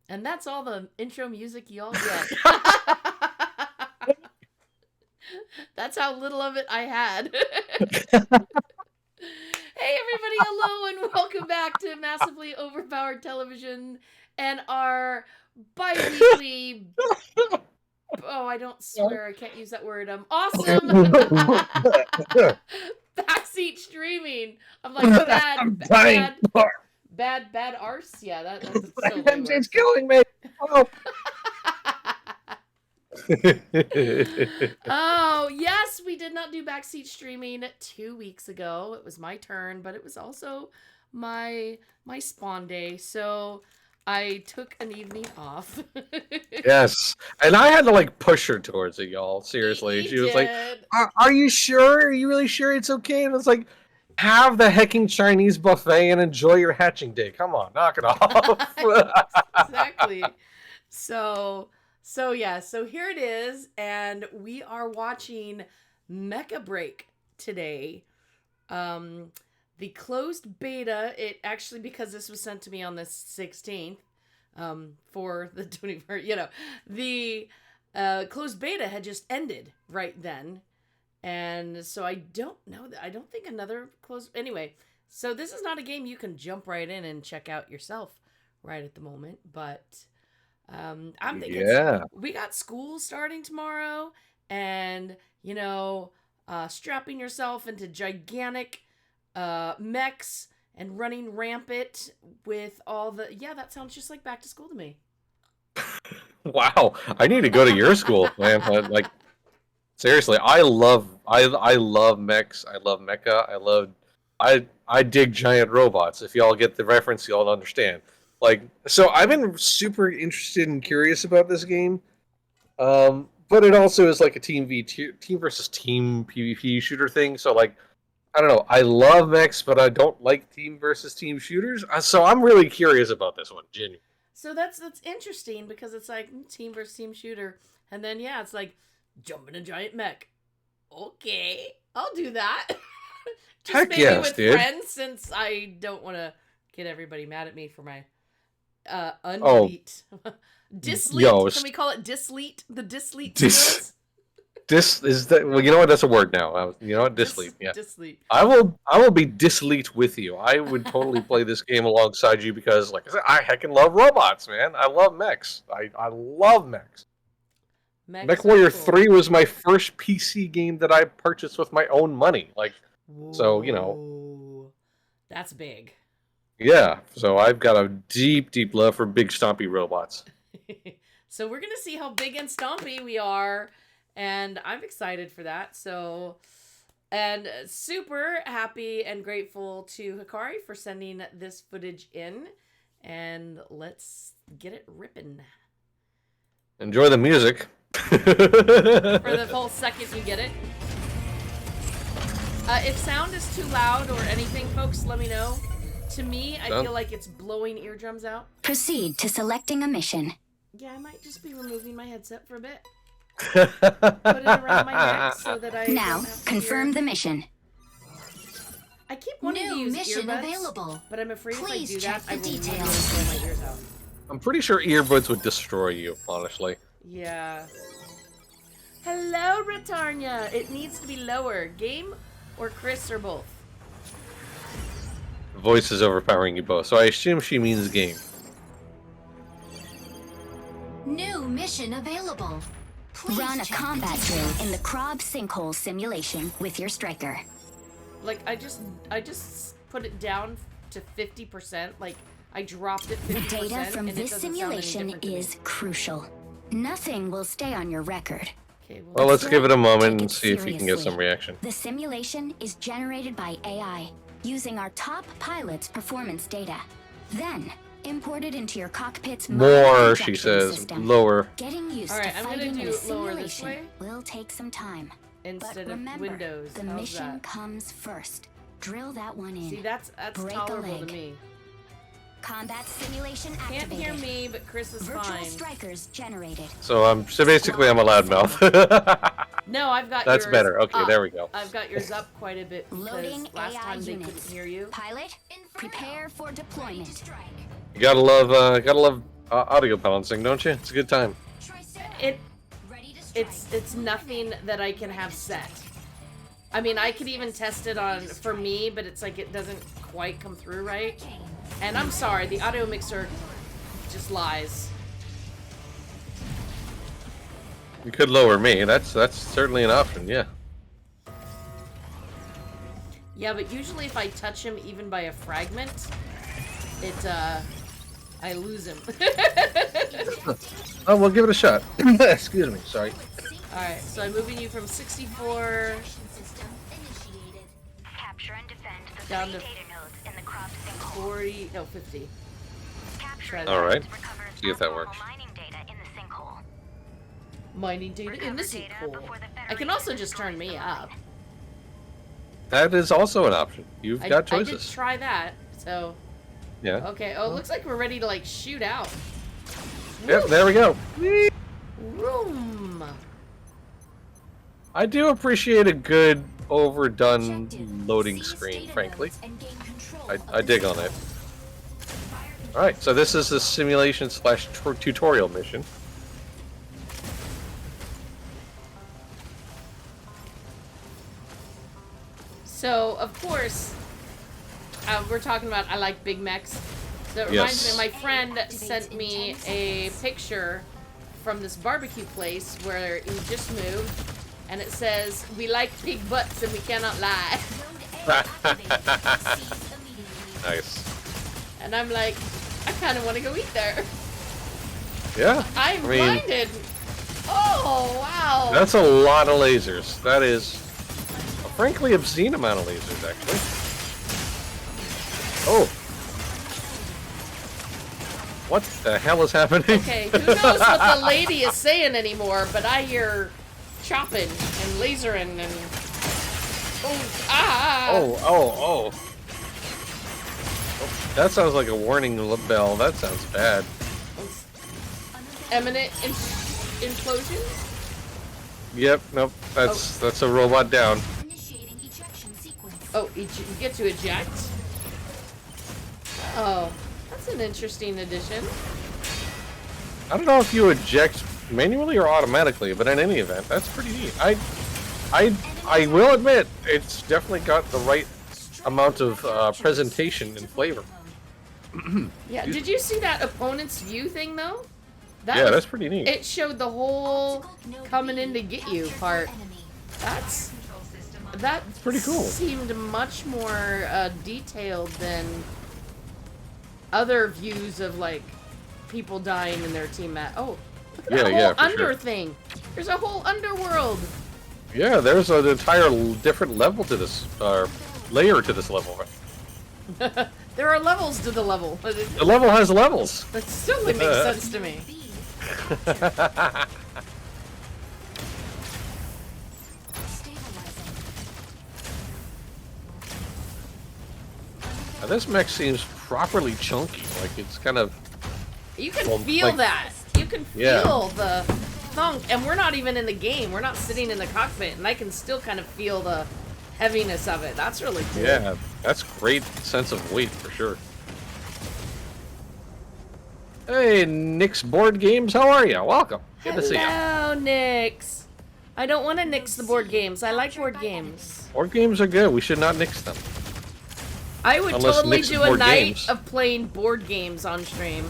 And that's all the intro music y'all get. That's how little of it I had. Hey everybody, hello and welcome back to Massively Overpowered Television and our bi-weekly, oh I don't swear, I can't use that word, awesome backseat streaming. I'm like bad arse. Yeah, that's totally works. It's killing me. Oh. Oh, yes, we did not do backseat streaming 2 weeks ago. It was my turn, but it was also my spawn day, so I took an evening off. Yes, and I had to like push her towards it, y'all. Seriously, she was like, "Are you sure? Are you really sure it's okay?" And it's like, have the hecking Chinese buffet and enjoy your hatching day. Come on, knock it off. Exactly. So yeah, so here it is, and we are watching Mecha BREAK today. The closed beta, it actually, because this was sent to me on the 16th, for the 21st, the closed beta had just ended right then. And so I don't know that, I don't think another closed, anyway, so this is not a game you can jump right in and check out yourself right at the moment, but I'm thinking, Yeah. we got school starting tomorrow, and strapping yourself into gigantic mechs and running rampant with all the, that sounds just like back to school to me. Wow, I need to go to your school, man. Like, seriously, I love mechs. I love mecha. I dig giant robots. If y'all get the reference, y'all understand. Like, so I've been super interested and curious about this game. But it also is like a team versus team PvP shooter thing. So like, I don't know. I love mechs, but I don't like team versus team shooters. So I'm really curious about this one, genuinely. So that's interesting, because it's like team versus team shooter, and then it's like jump in a giant mech. Okay, I'll do that. Just Heck maybe yes, with dude. friends, since I don't want to get everybody mad at me for my unleat. Disleet? Yo, Can we call it disleet? The disleet Dis- skills? is that? Well, you know what? That's a word now. You know what? Disleet. Yeah. Disleet. I will be disleet with you. I would totally play this game alongside you because, like I said, I heckin' love robots, man. I love mechs. I love mechs. Mech Warrior 3 was my first PC game that I purchased with my own money. Like, whoa, so that's big. Yeah, so I've got a deep, deep love for big stompy robots. So we're gonna see how big and stompy we are, and I'm excited for that. So, and super happy and grateful to Hikari for sending this footage in, and let's get it ripping. Enjoy the music. For the full second you get it. If sound is too loud or anything, folks, let me know. To me, I feel like it's blowing eardrums out. Proceed to selecting a mission. Yeah, I might just be removing my headset for a bit. Put it around my neck so that I now confirm the mission. I keep wanting to use mission earbuds, available. but I'm afraid Please if I do that, I will details. really blow my ears out. I'm pretty sure earbuds would destroy you, honestly. Yeah. Hello, Britannia. It needs to be lower. Game or Chris or both? Voice is overpowering you both, so I assume she means game. New mission available. Please run a combat drill in the Krob sinkhole simulation with your striker. Like, I just put it down to 50%. Like, I dropped it 50%. The data from this simulation is crucial. Nothing will stay on your record. Okay, well, let's give it a moment and see if you can get some reaction. The simulation is generated by AI, using our top pilot's performance data. Then, imported into your cockpit's more, she says, system. Lower. Getting used All right, to I'm fighting gonna in do a lower this simulation way will take some time. instead but remember, of Windows. the How's mission that? comes first. Drill that one in. See, that's Break a tolerable to leg. me. Combat simulation Can't activated. hear me, but Chris is Virtual fine. strikers generated. So basically I'm a loudmouth. No, I've got That's yours better. Okay, up. there we go. I've got yours up quite a bit because Loading last AI time they units. couldn't hear you. Pilot, prepare for deployment. You gotta love audio balancing, don't you? It's a good time. It it's nothing that I can have set. I mean, I could even test it on for me, but it's like it doesn't quite come through right. And I'm sorry, the audio mixer just lies. You could lower me. That's certainly an option. Yeah. Yeah, but usually if I touch him even by a fragment, I lose him. Oh, we'll give it a shot. Excuse me. Sorry. Alright, so I'm moving you from 64 down to 40, no, 50. Try that. All right. See if that works. Mining data in the sinkhole. I can also just turn me up. That is also an option. You've got choices. I did try that, so... Yeah. Okay, oh, it looks like we're ready to, like, shoot out. Yep, there we go. Room! I do appreciate a good overdone loading screen, frankly. I dig on it. Alright, so this is the simulation slash tutorial mission. So, of course, we're talking about I like Big Mechs. So it reminds me, my friend sent me a picture from this barbecue place where he just moved, and it says, "We like big butts and we cannot lie." Nice. And I'm like, I kind of want to go eat there. Yeah. I'm blinded. Oh, wow. That's a lot of lasers. That is a frankly obscene amount of lasers, actually. Oh. What the hell is happening? Okay, who knows what the lady is saying anymore, but I hear chopping and lasering and... Oh. That sounds like a warning bell. That sounds bad. Imminent implosion? Yep, nope. That's a robot down. Oh, you get to eject? Oh, that's an interesting addition. I don't know if you eject manually or automatically, but in any event, that's pretty neat. I will admit, it's definitely got the right amount of presentation and flavor. Yeah, did you see that opponent's view thing, though? That's pretty neat. It showed the whole coming in to get you part. That's pretty cool. Seemed much more detailed than other views of, like, people dying in their team mat. Oh, look at that whole under thing. There's a whole underworld. Yeah, there's an entire different level to this, layer to this level. There are levels to the level. The level has levels. That still makes sense to me. Now, this mech seems properly chunky. Like it's kind of. You can feel that. You can feel the thunk, and we're not even in the game. We're not sitting in the cockpit, and I can still kind of feel the heaviness of it. That's really cool. Yeah, that's great sense of weight for sure. Hey, Nick's Board Games, how are you? Welcome. Good to see you. Hello, Nix. I don't want to nix the board games. I like board games. Board games are good. We should not nix them. I would totally do a night of playing board games on stream.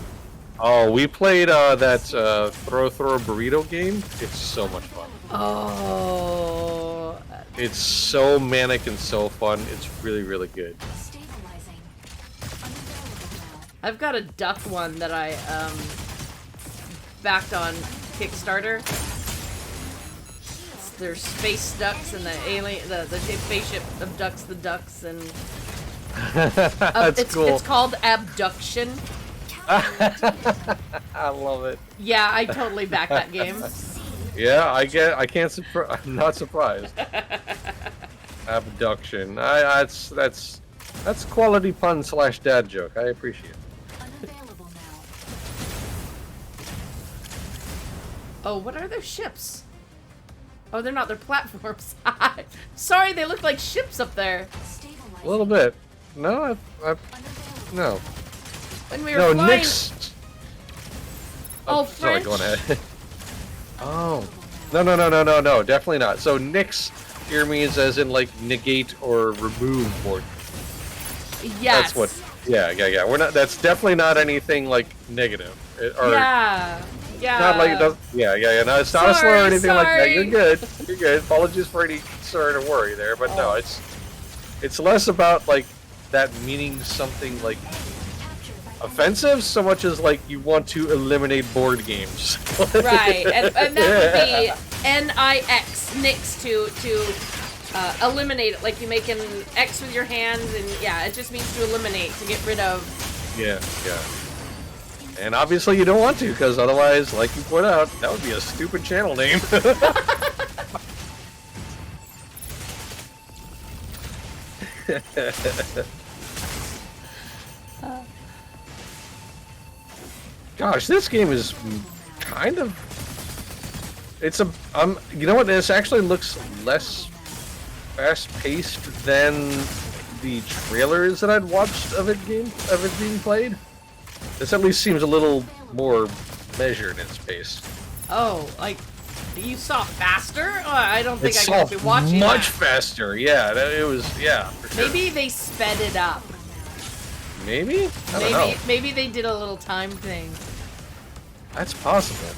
Oh, we played that throw burrito game. It's so much fun. Oh. It's so manic and so fun. It's really, really good. I've got a duck one that I backed on Kickstarter. There's space ducks and the alien, the spaceship abducts the ducks, and that's cool. It's called Abduction. I love it. Yeah, I totally backed that game. Yeah, I'm not surprised. Abduction. That's quality pun / dad joke. I appreciate it. Oh, what are those ships? Oh, they're not. They're platforms. Sorry, they look like ships up there. A little bit. No, no. When we were flying... Oh, sorry, go on French? ahead. Oh. No, definitely not. So nix here means as in like negate or remove board. Yes. That's what. Yeah. We're not. That's definitely not anything like negative. Or Yeah. not like it does. Yeah. No, it's not a slur or anything like that. Sorry. You're good. You're good. Apologies for any concern or worry there, but no, it's less about like that meaning something like offensive so much as like you want to eliminate board games. Right, and that would be N-I-X, nix, to eliminate it. Like you make an X with your hands, and yeah, it just means to eliminate, to get rid of. Yeah. And obviously you don't want to, because otherwise, like you point out, that would be a stupid channel name. Gosh, this game is kind of. It's a. You know what? This actually looks less fast-paced than the trailers that I'd watched of it being played. This at least seems a little more measured in its pace. Oh, like you saw faster? Oh, I don't think It I could be watching much that. faster. Yeah, it was. Yeah, for sure. Maybe they sped it up. Maybe? I don't know. Maybe they did a little time thing. That's possible.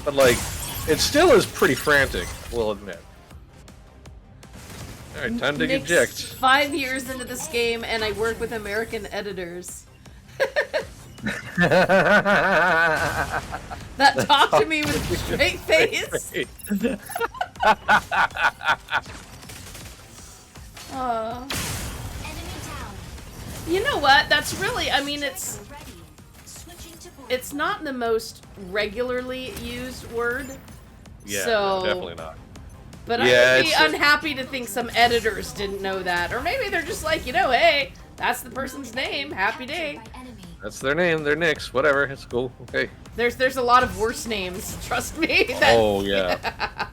But like, it still is pretty frantic, we'll admit. Alright, time to Nick's eject. 5 years into this game, and I work with American editors that talk to me with a straight face. You know what? That's really, I mean, it's not the most regularly used word. Yeah, so, no, definitely not. But Yeah, I would be it's- unhappy to think some editors didn't know that. Or maybe they're just like, you know, hey, that's the person's name. Happy day. That's their name, they're Nix, whatever, it's cool, okay. There's a lot of worse names, trust me. that- Oh, yeah.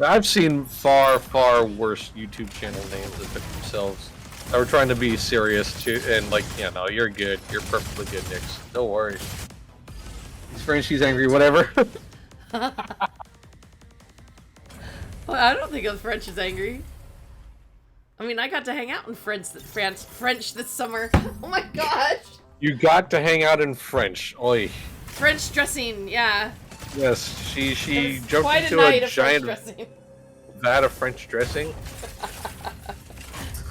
I've seen far, far worse YouTube channel names that took themselves. That were trying to be serious too, and like, yeah, no, you're good. You're perfectly good, Nix. Don't worry. He's French, he's angry, whatever. Well, I don't think the French is angry. I mean, I got to hang out in French this summer. Oh my gosh. You got to hang out in French. Oi. French dressing, yeah. Yes, she It was jumped quite into night a of French giant dressing. vat of French dressing.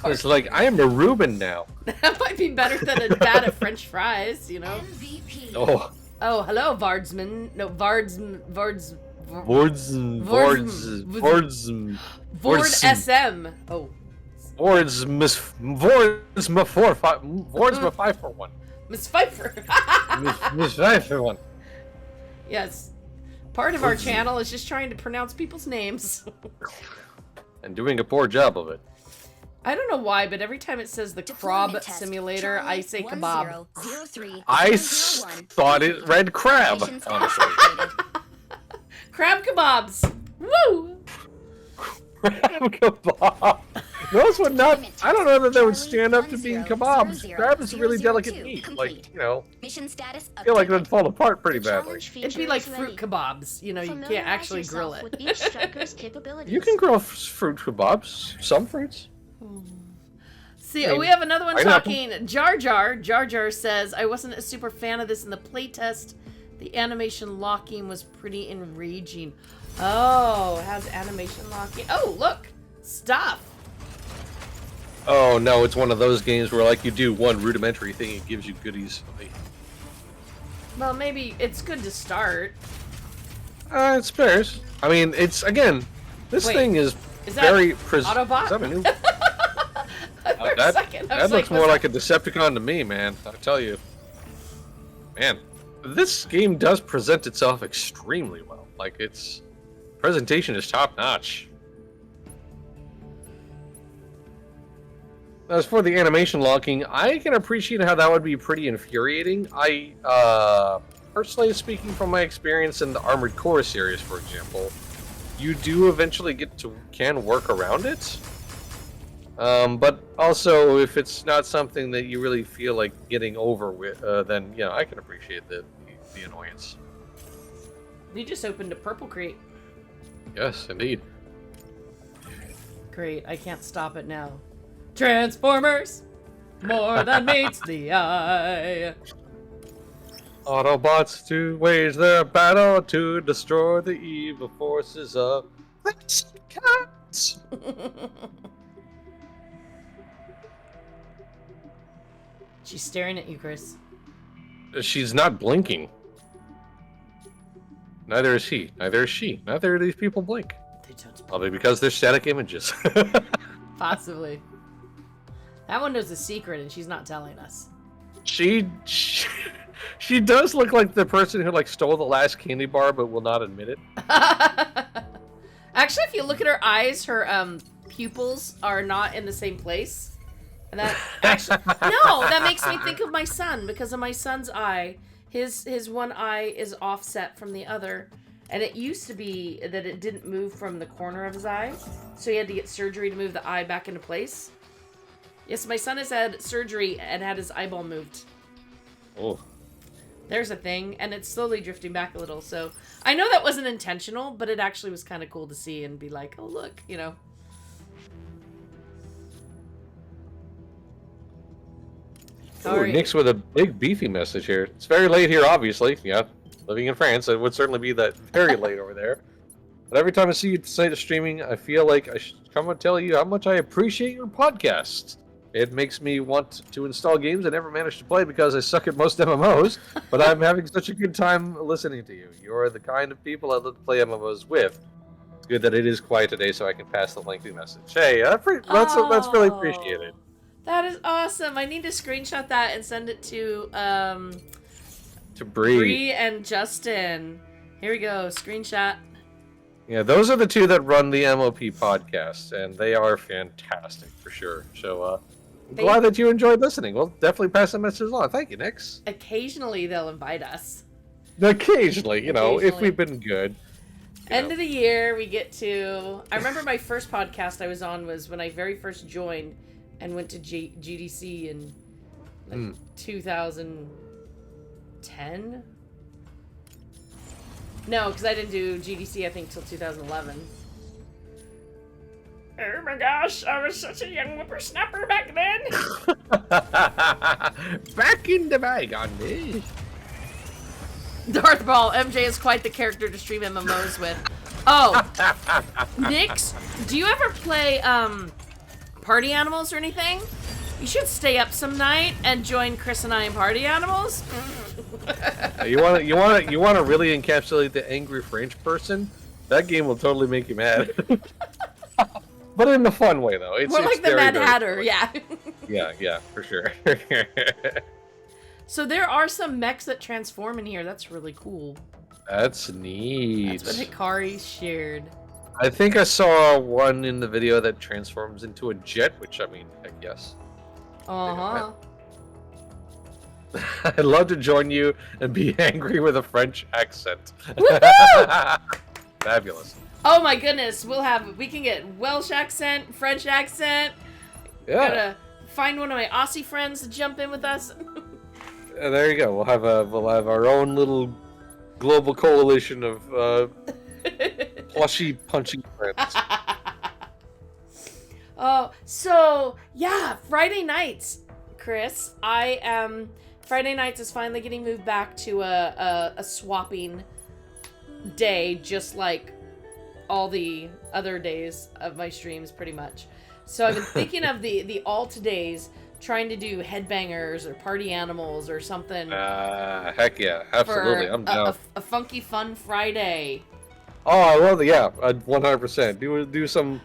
It's like, I am a Reuben now. That might be better than a vat of French fries, you know? Oh. Oh, hello, Vardsman. No, Vord SM. Oh. Vords 5 for 1. Miss Pfeiffer. Miss 5 for 1. Yes. Part of our channel is just trying to pronounce people's names. And doing a poor job of it. I don't know why, but every time it says the Krob Simulator, I say kebab. I thought it read crab, honestly. Crab kebabs! Woo! Crab kebab. Those would not. I don't know that they would stand up to being kebabs. Crab is a really delicate meat. Like, you know, Mission status I feel like it would fall apart pretty badly. It'd be like fruit kebabs. You know, you can't actually grill it. You can grill fruit kebabs. Some fruits. See, we have another one Pineapple. talking. Jar Jar. Jar Jar says, I wasn't a super fan of this in the playtest. The animation locking was pretty enraging. Oh, it has animation locking. Oh, look! Stuff! Oh no, it's one of those games where like you do one rudimentary thing, it gives you goodies. Well, maybe it's good to start. It spares. I mean, it's again, this Wait, thing is is that very Autobot? Is that a new? For a that second, I that was looks like, more what's like a Decepticon to me, man. I tell you, man, this game does present itself extremely well. Like its presentation is top notch. As for the animation locking, I can appreciate how that would be pretty infuriating. I, personally speaking from my experience in the Armored Core series, for example, you do eventually can work around it. But also, if it's not something that you really feel like getting over with, then I can appreciate the annoyance. We just opened a purple crate. Yes, indeed. Great, I can't stop it now. Transformers! More than meets the eye. Autobots to wage their battle to destroy the evil forces of cats. She's staring at you, Chris. She's not blinking. Neither is he. Neither is she. Neither do these people blink. They don't. Probably because they're static images. Possibly. That one knows a secret and she's not telling us. She does look like the person who stole the last candy bar but will not admit it. Actually, if you look at her eyes, her pupils are not in the same place. And that actually that makes me think of my son, because of my son's eye. His one eye is offset from the other, and it used to be that it didn't move from the corner of his eye, so he had to get surgery to move the eye back into place. Yes, my son has had surgery and had his eyeball moved. Oh. There's a thing, and it's slowly drifting back a little, so I know that wasn't intentional, but it actually was kind of cool to see and be like, oh, look, Ooh, Nick's with a big beefy message here. It's very late here, obviously. Yeah, living in France, it would certainly be that very late over there. But every time I see you tonight of streaming, I feel like I should come and tell you how much I appreciate your podcast. It makes me want to install games I never managed to play because I suck at most MMOs, but I'm having such a good time listening to you. You're the kind of people I love to play MMOs with. It's good that it is quiet today so I can pass the lengthy message. Hey, that's really appreciated. That is awesome. I need to screenshot that and send it to Bree. Bree and Justin. Here we go. Screenshot. Yeah, those are the two that run the MOP podcast, and they are fantastic for sure. So, I'm glad that you enjoyed listening. We'll definitely pass the message along. Thank you, Nix. Occasionally, they'll invite us. Occasionally, if we've been good. End of the year, we get to... I remember my first podcast I was on was when I very first joined and went to GDC in 2010. No, because I didn't do GDC, I think, till 2011. Oh my gosh, I was such a young whippersnapper back then. Back in the bygone days. Darth Ball, MJ is quite the character to stream MMOs with. Oh, Nix, do you ever play Party Animals or anything? You should stay up some night and join Chris and I in Party Animals. You want to really encapsulate the angry French person? That game will totally make you mad. But in a fun way, though. It's like the very, Mad very Hatter, fun. yeah. Yeah, for sure. So there are some mechs that transform in here. That's really cool. That's neat. That's what Hikari shared. I think I saw one in the video that transforms into a jet, which, I mean, heck yes. Uh-huh. I'd love to join you and be angry with a French accent. Fabulous. Oh my goodness, we can get Welsh accent, French accent. Yeah. Gotta find one of my Aussie friends to jump in with us. There you go. We'll have our own little global coalition of plushy punching friends. Oh, so yeah, Friday nights, Chris. Friday nights is finally getting moved back to a swapping day, just like all the other days of my streams, pretty much. So I've been thinking of the alt days, trying to do headbangers or party animals or something. Heck yeah, absolutely. I'm down. A funky fun Friday. Oh, I love it. Yeah, 100%. Do some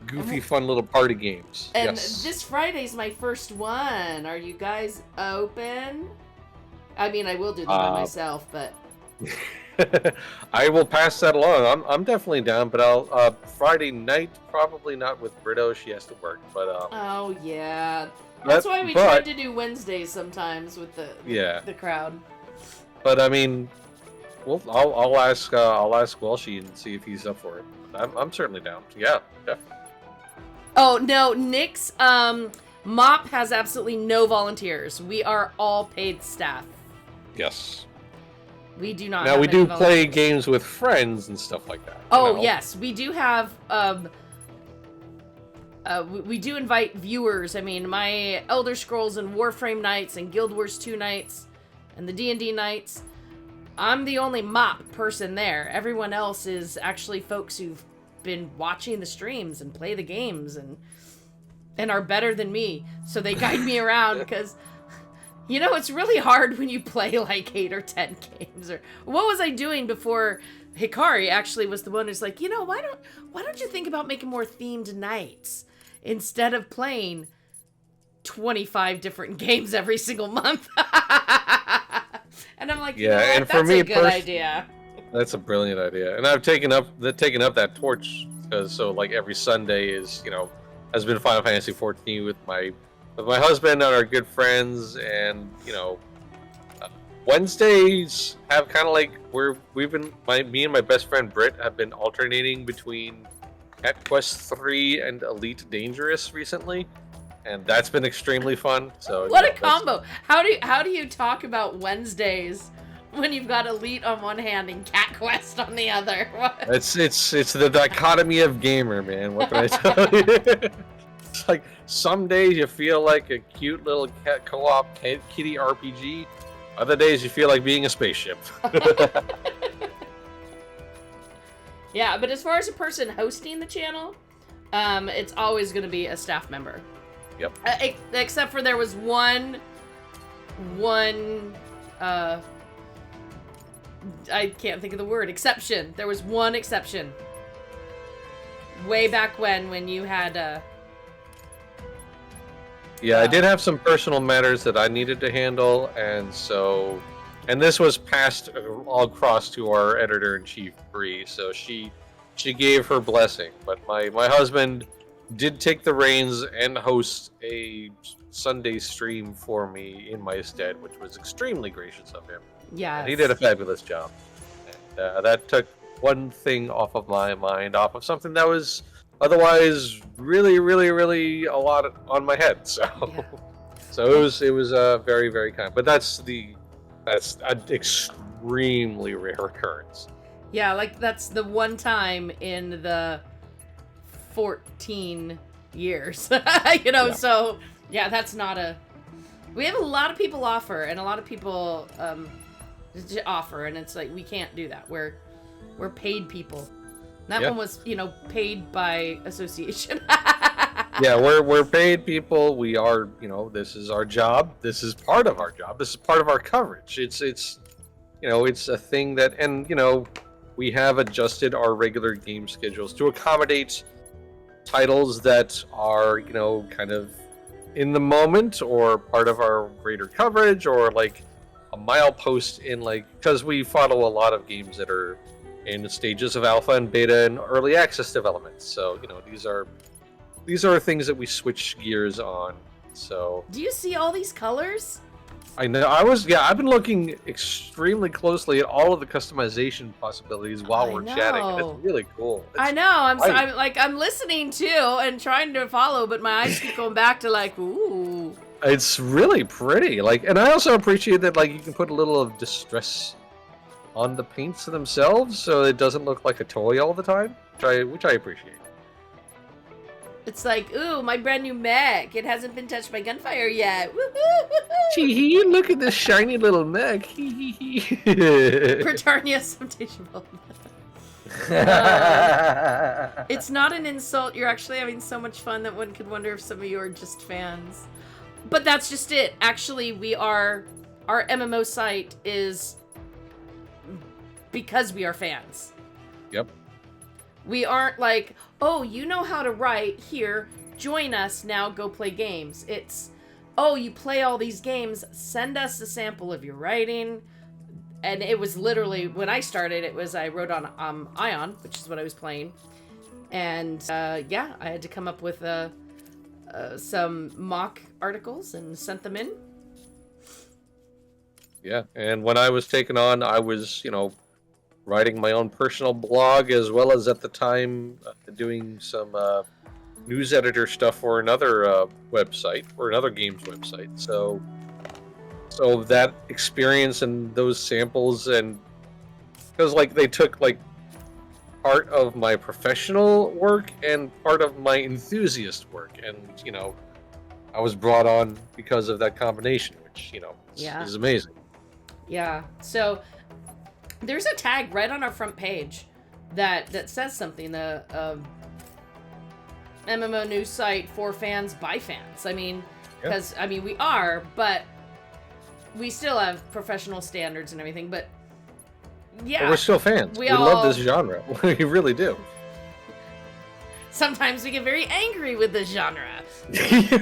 goofy, fun little party games. And yes. This Friday's my first one. Are you guys open? I mean, I will do them by myself, but I will pass that along. I'm definitely down, but I'll Friday night probably not with Brito. She has to work, but oh yeah, that's why we tried to do Wednesdays sometimes with the crowd. But I mean, I'll ask Welshie and see if he's up for it. I'm certainly down. Yeah, definitely. Oh no, Nick's MOP has absolutely no volunteers. We are all paid staff. Yes. We do not. Now have we any do volunteers. play games with friends and stuff like that. Oh yes, we do have. We do invite viewers. I mean, my Elder Scrolls and Warframe nights and Guild Wars 2 nights and the D&D nights. I'm the only MOP person there. Everyone else is actually folks who've been watching the streams and play the games and are better than me. So they guide me around because, you know, it's really hard when you play like 8 or 10 games. Or what was I doing before Hikari actually was the one who's like, you know, why don't you think about making more themed nights instead of playing 25 different games every single month? And I'm like, yeah, and that's for me, a good idea. That's a brilliant idea, and I've taken up that torch because so like every Sunday is has been Final Fantasy 14 with my husband and our good friends, and Wednesdays have kind of like me and my best friend Britt have been alternating between Cat Quest 3 and Elite Dangerous recently, and that's been extremely fun. So what a combo! How do you talk about Wednesdays when you've got Elite on one hand and Cat Quest on the other? It's the dichotomy of gamer, man. What can I tell you? It's like some days you feel like a cute little cat co-op kitty RPG. Other days you feel like being a spaceship. Yeah, but as far as a person hosting the channel, it's always going to be a staff member. Yep. Except for there was one I can't think of the word. Exception. There was one exception. Way back when you had Yeah, I did have some personal matters that I needed to handle, and this was passed all across to our editor-in-chief, Bree, so she gave her blessing. But my husband did take the reins and host a Sunday stream for me in my stead, which was extremely gracious of him. Yeah. He did a fabulous job. And that took one thing off of my mind, off of something that was otherwise really, really, really a lot on my head. So, Yeah. so it was very, very kind. But that's an extremely rare occurrence. Yeah, like that's the one time in the 14 years. Yeah. So yeah, that's not a. We have a lot of people offer, and a lot of people offer, and it's like we can't do that. We're paid people. That Yeah. one was, paid by association. Yeah, we're paid people. We are, this is our job. This is part of our job. This is part of our coverage. It's it's a thing that, and we have adjusted our regular game schedules to accommodate titles that are, kind of in the moment or part of our greater coverage, or like a milepost in because we follow a lot of games that are in the stages of alpha and beta and early access development. So, these are things that we switch gears on. So Do you see all these colors? I know I've been looking extremely closely at all of the customization possibilities while we're chatting, and know. it's really cool. I know. I'm listening too and trying to follow, but my eyes keep going back to ooh. It's really pretty. And I also appreciate that you can put a little of distress on the paints themselves, so it doesn't look like a toy all the time, which I appreciate. It's like, ooh, my brand new mech. It hasn't been touched by gunfire yet. Gee, look at this shiny little mech. Britannia Substation. It's not an insult. You're actually having so much fun that one could wonder if some of you are just fans. But that's just it. Actually, our MMO site is because we are fans. Yep. We aren't like, oh, you know how to write, here, join us now, go play games. It's, oh, you play all these games, send us a sample of your writing. And it was literally, when I started, I wrote on Ion, which is what I was playing. And yeah, I had to come up with some mock articles and sent them in. Yeah, and when I was taken on, I was, writing my own personal blog, as well as at the time doing some news editor stuff for another website, or another games website. So that experience and those samples, and because like they took like part of my professional work and part of my enthusiast work, and I was brought on because of that combination, which is amazing. Yeah. So there's a tag right on our front page that says something. The MMO news site for fans by fans. I mean, because we are, but we still have professional standards and everything. But yeah, but we're still fans. We love this genre. We really do. Sometimes we get very angry with this genre.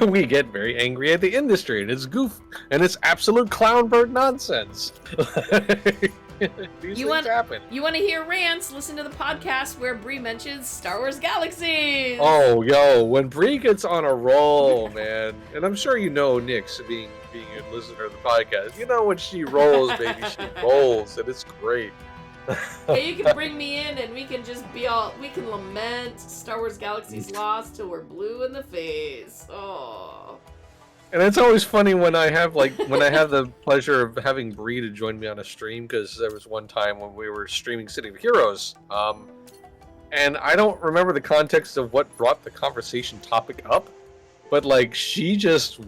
We get very angry at the industry and its goof and its absolute clown bird nonsense. These things happen. You want to hear rants? Listen to the podcast where Bree mentions Star Wars Galaxies. Oh, yo, when Bree gets on a roll, man, and I'm sure Nix, being a listener of the podcast, when she rolls, baby, she rolls, and it's great. Hey, you can bring me in and we can just we can lament Star Wars Galaxy's loss till we're blue in the face. Oh. And it's always funny when I have the pleasure of having Bree to join me on a stream, because there was one time when we were streaming City of Heroes, and I don't remember the context of what brought the conversation topic up, but like she just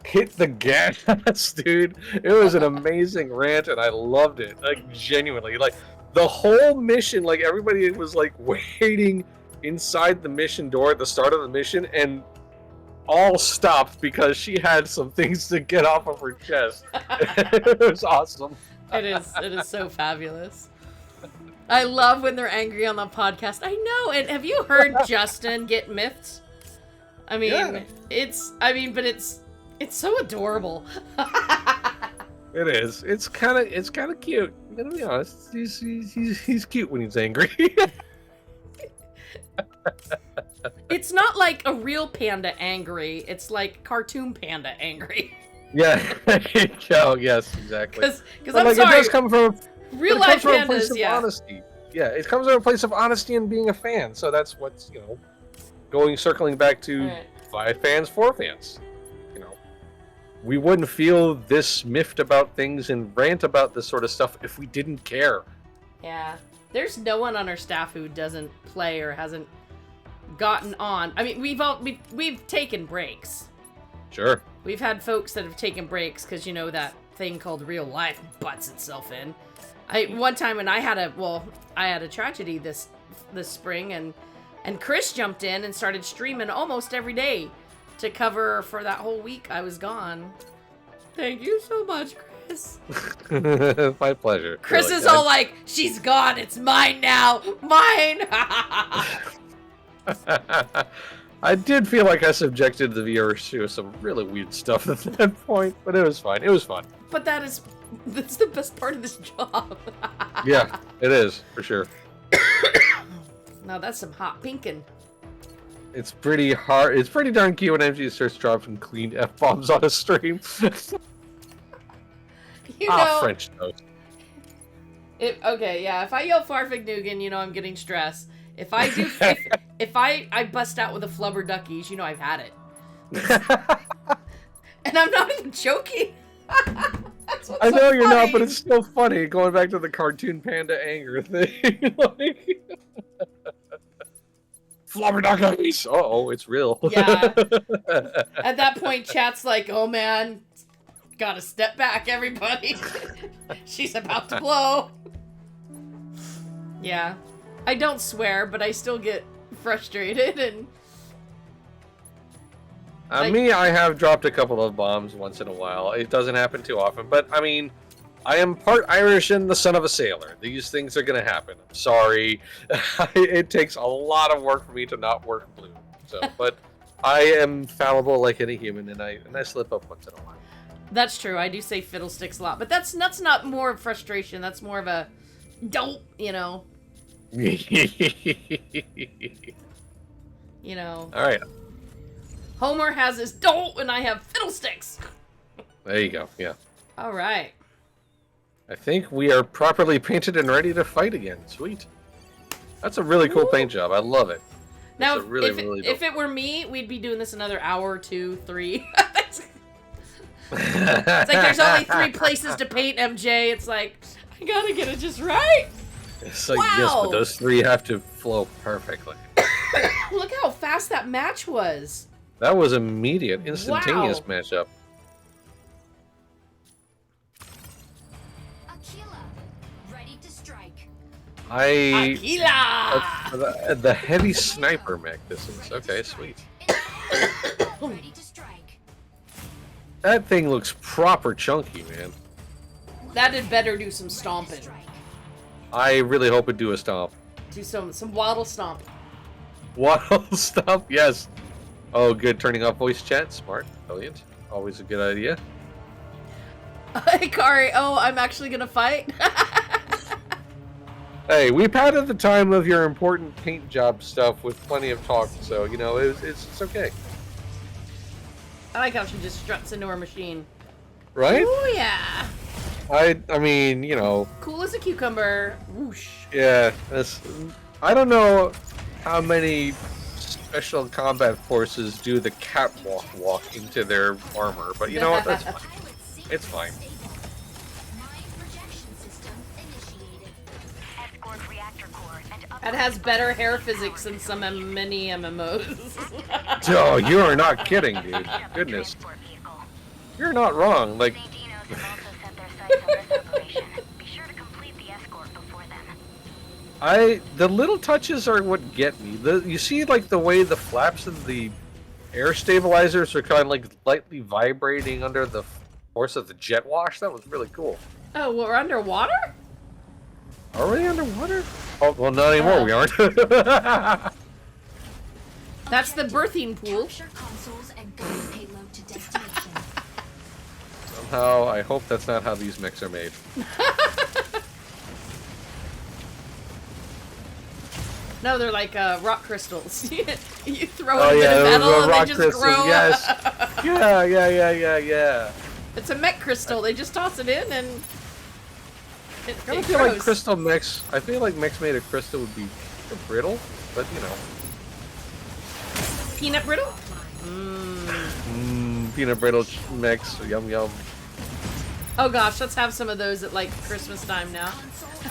hit the gas, dude. It was an amazing rant, and I loved it, like genuinely. Like the whole mission, like everybody was like waiting inside the mission door at the start of the mission, and all stopped because she had some things to get off of her chest. It was awesome. It is so fabulous. I love when they're angry on the podcast. I know. And have you heard Justin get miffed? I mean, it's so adorable. It is. It's kind of cute. I'm gonna be honest. He's cute when he's angry. It's not like a real panda angry. It's like cartoon panda angry. Yeah. Oh, yes, exactly. Because I'm sorry. It does come from real life pandas. Place of honesty. Yeah, it comes from a place of honesty and being a fan. So that's what's circling back to by fans for fans. We wouldn't feel this miffed about things and rant about this sort of stuff if we didn't care. Yeah. There's no one on our staff who doesn't play or hasn't gotten on. I mean, we've taken breaks. Sure. We've had folks that have taken breaks because that thing called real life butts itself in. One time when I had a tragedy this spring, and Chris jumped in and started streaming almost every day to cover for that whole week I was gone. Thank you so much, Chris. My pleasure. Chris is all like, she's gone, it's mine now. Mine! I did feel like I subjected the viewers to some really weird stuff at that point, but it was fine. It was fun. But that's the best part of this job. Yeah, it is, for sure. Now that's some hot pinking. It's pretty hard. It's pretty darn cute when MG starts dropping clean F-bombs on a stream. French toast. Okay, yeah. If I yell Farfig Nugan, I'm getting stressed. If I do, if I bust out with a flubber duckies, I've had it. And I'm not even joking. I know you're not, but it's still funny. Going back to the cartoon panda anger thing. Flubber duckies! Uh-oh, it's real. Yeah. At that point, chat's like, oh man, gotta step back, everybody. She's about to blow. Yeah. I don't swear, but I still get frustrated and... Me, I have dropped a couple of bombs once in a while. It doesn't happen too often, but I mean, I am part Irish and the son of a sailor. These things are gonna happen. I'm sorry. It takes a lot of work for me to not work blue. So, but I am fallible like any human, and I slip up once in a while. That's true. I do say fiddlesticks a lot, but that's not more of frustration. That's more of a don't, All right. Homer has his don't, and I have fiddlesticks. There you go. Yeah. All right. I think we are properly painted and ready to fight again. Sweet. That's a really cool paint job. I love it. Now, It's a really, really dope if it were me, we'd be doing this another hour, 2, 3. it's It's like there's only 3 places to paint, MJ. It's like, I gotta get it just right. It's like, Wow. yes, but those 3 have to flow perfectly. Look how fast that match was. That was immediate, instantaneous Wow. matchup. Aquila, ready to strike. Aquila! The heavy sniper mech, this is. Okay, sweet. Ready to strike. That thing looks proper chunky, man. That had better do some stomping. Strike. I really hope it do a stomp. Do some waddle stomp. Waddle stomp, yes. Oh, good, turning off voice chat. Smart, brilliant. Always a good idea. Hey, Kari. Oh, I'm actually gonna fight. Hey, we padded the time of your important paint job stuff with plenty of talk, so, you know, it's okay. I like how she just struts into her machine. Right? Oh yeah. I mean, you know, Cool as a cucumber. Whoosh. yeah, that's... I don't know how many special combat forces do the catwalk walk into their armor, but you know what, that's fine. It's fine. It has better hair physics than some many MMOs. Oh, you are not kidding, dude. Goodness. You're not wrong, like... The little touches are what get me. You see, like, the way the flaps and the air stabilizers are kind of, like, lightly vibrating under the force of the jet wash? That was really cool. Oh, we're underwater? Are we underwater? Oh, well, not anymore, we aren't. That's the birthing pool. Capture consoles and guide payload to destination. Somehow, I hope that's not how these mechs are made. No, they're like rock crystals. You throw Oh in a yeah, bit of those metal are and rock they just crystals, grow. yes. Yeah. It's a mech crystal. They just toss it in and I it kind of feel like grows. crystal mechs. I feel like mechs made of crystal would be brittle, but you know. Peanut brittle? Peanut brittle mechs, yum yum. Oh gosh, let's have some of those at like Christmas time now. In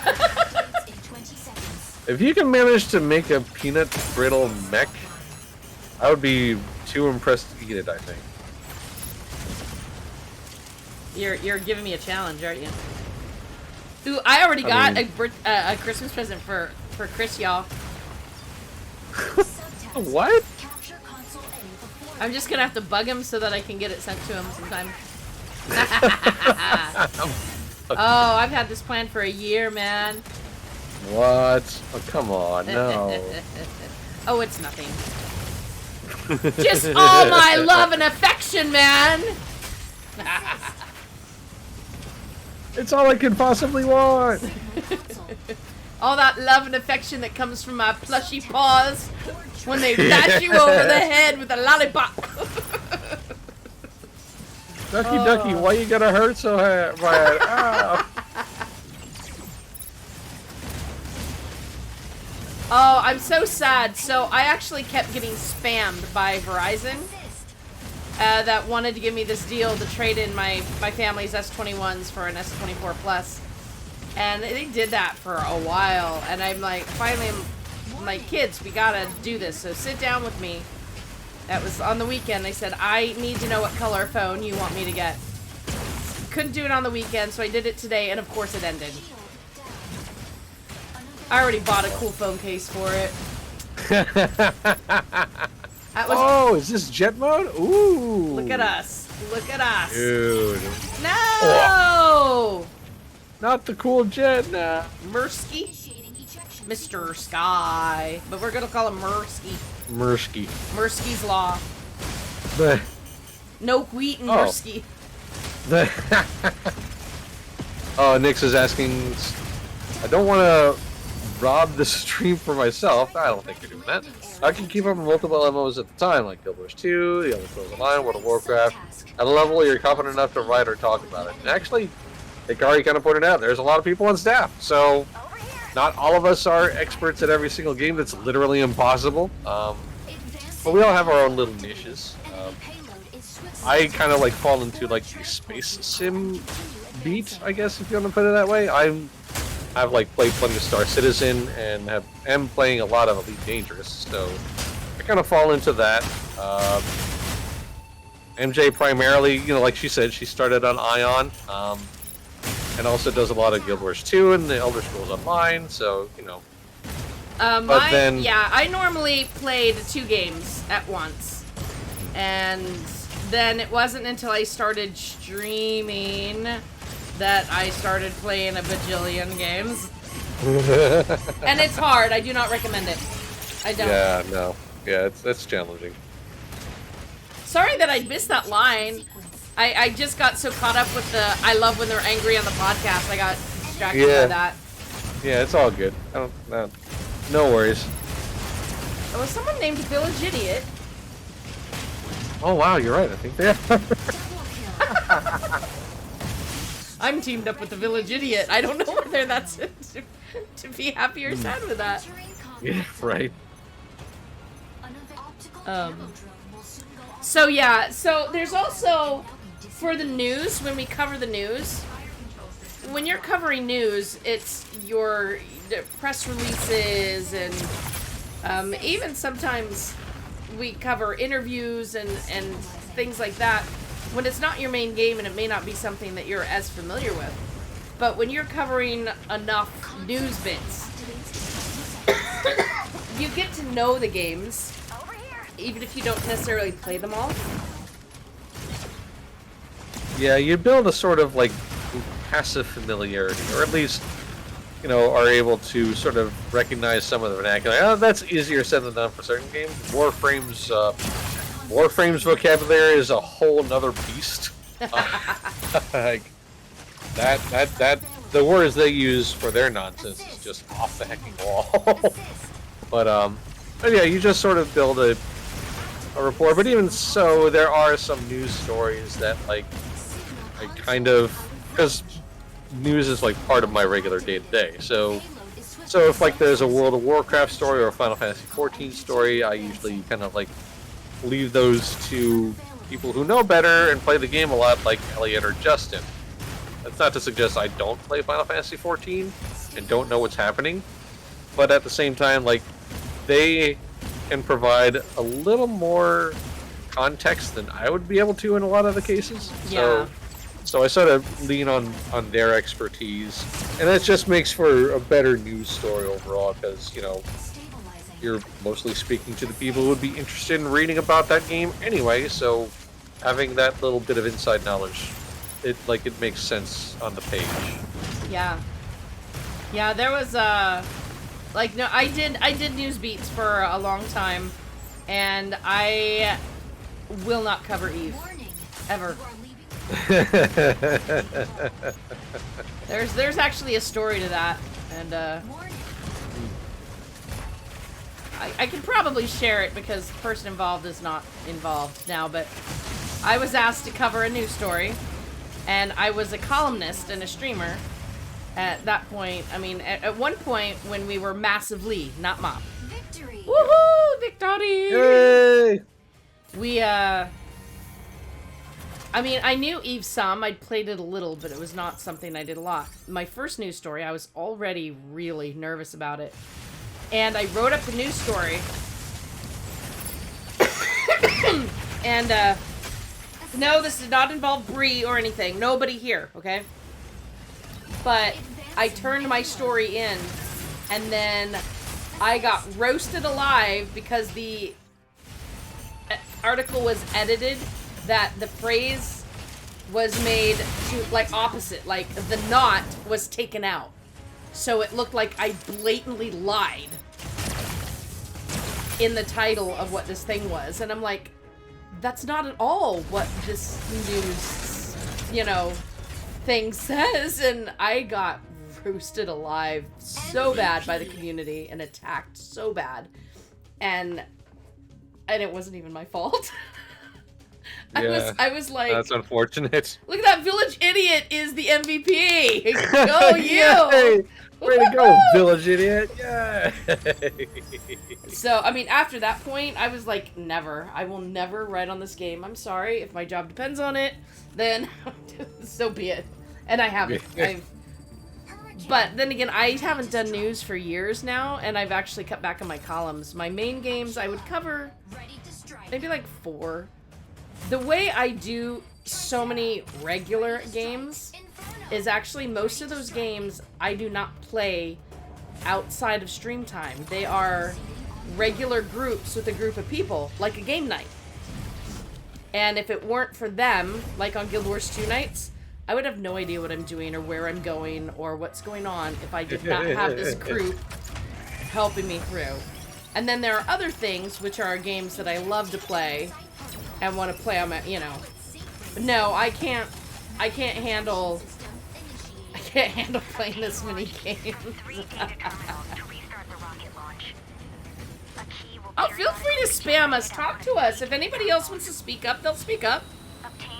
20 seconds. If you can manage to make a peanut brittle mech, I would be too impressed to eat it, I think. You're giving me a challenge, aren't you? Ooh, I already got a Christmas present for Chris, y'all. What? Capture console A before I'm just gonna have to bug him so that I can get it sent to him sometime. Oh, I've had this plan for a year, man. What? Oh, come on, no. Oh, it's nothing. Just all my love and affection, man. It's all I could possibly want. All that love and affection that comes from my plushy paws when they pat you over the head with a lollipop. Ducky, why you gotta hurt so bad? Ow. Oh, I'm so sad. So I actually kept getting spammed by Verizon that wanted to give me this deal to trade in my family's S21s for an S24 Plus. And they did that for a while. And I'm like, finally, I'm like, kids, we gotta do this. So sit down with me. That was on the weekend. They said, I need to know what color phone you want me to get. Couldn't do it on the weekend, so I did it today, and of course it ended. I already bought a cool phone case for it. That was, Oh, is this jet mode? Ooh. look at us. Look at us. Dude. No! Not the cool jet, nah. Mursky? initiating ejection. Mr. Sky. But we're gonna call him Mursky. Mursky. Mursky's Law. The, No wheat and Oh. Mursky. the Oh, Nix is asking, I don't want to rob the stream for myself. I don't think you're doing that. I can keep up with multiple MMOs at the time, like Guild Wars 2, The Elder Scrolls Online, World of Warcraft, at a level you're confident enough to write or talk about it. And actually, Hikari kind of pointed out, there's a lot of people on staff, so not all of us are experts at every single game. That's literally impossible. but we all have our own little niches. I kind of like fall into like the space sim beat, I guess, if you want to put it that way. I've like played plenty of Star Citizen and am playing a lot of Elite Dangerous, so I kind of fall into that. MJ primarily, like she said, she started on Ion, and also does a lot of Guild Wars 2 and the Elder Scrolls Online, so, I normally played 2 games at once, and then it wasn't until I started streaming that I started playing a bajillion games. And it's hard, I do not recommend it. I don't. Yeah, no. Yeah, it's challenging. Sorry that I missed that line. I just got so caught up with the I love when they're angry on the podcast. I got distracted by that. Yeah, it's all good. No worries. There was someone named Village Idiot. Oh wow, you're right. I think they are. I'm teamed up with the Village Idiot. I don't know whether that's to be happy or sad with that. Yeah, right. So there's also, for the news, when we cover the news, when you're covering news, it's your press releases and even sometimes we cover interviews and things like that when it's not your main game and it may not be something that you're as familiar with. But when you're covering enough news bits, you get to know the games, even if you don't necessarily play them all. Yeah, you build a sort of like passive familiarity, or at least, are able to sort of recognize some of the vernacular. Oh, that's easier said than done for certain games. Warframe's vocabulary is a whole nother beast. Like that the words they use for their nonsense is just off the hecking wall. But yeah, you just sort of build a rapport. But even so, there are some news stories that I kind of, because news is like part of my regular day-to-day. So if like there's a World of Warcraft story or a Final Fantasy XIV story, I usually kind of like leave those to people who know better and play the game a lot, like Elliot or Justin. That's not to suggest I don't play Final Fantasy XIV and don't know what's happening, but at the same time, like, they can provide a little more context than I would be able to in a lot of the cases. Yeah. So I sort of lean on their expertise, and that just makes for a better news story overall, because, you're mostly speaking to the people who would be interested in reading about that game anyway, so having that little bit of inside knowledge, it makes sense on the page. Yeah. Yeah, there was I did news beats for a long time, and I will not cover Eve ever. There's actually a story to that, and I can probably share it because the person involved is not involved now, but I was asked to cover a news story, and I was a columnist and a streamer at that point. I mean, at one point when we were massively, not mop. Victory! Woohoo! Victory! Yay! We, I mean, I knew Eve some. I'd played it a little, but it was not something I did a lot. My first news story, I was already really nervous about it. And I wrote up the news story. And, no, this did not involve Bree or anything. Nobody here, okay? But I turned my story in, and then I got roasted alive because the article was edited that the phrase was made to, like, opposite. Like, the not was taken out. So it looked like I blatantly lied in the title of what this thing was. And I'm like, that's not at all what this news, thing says. And I got roasted alive so bad by the community and attacked so bad. And it wasn't even my fault. I was like, that's unfortunate. look at that village idiot is the MVP. Go you! Yay! Way to go, village idiot! Yay! So, I mean, after that point, I was like, never. I will never write on this game. I'm sorry. If my job depends on it, then so be it. And I haven't. But then again, I haven't done news for years now, and I've actually cut back on my columns. My main games, I would cover maybe like 4. The way I do so many regular games is actually most of those games I do not play outside of stream time. They are regular groups with a group of people, like a game night. And if it weren't for them, like on Guild Wars 2 nights, I would have no idea what I'm doing or where I'm going or what's going on if I did not have this group helping me through. And then there are other things, which are games that I love to play and want to play on my, you know. No, I can't handle playing this many games. Oh, feel free to spam us, talk to us. If anybody else wants to speak up, they'll speak up.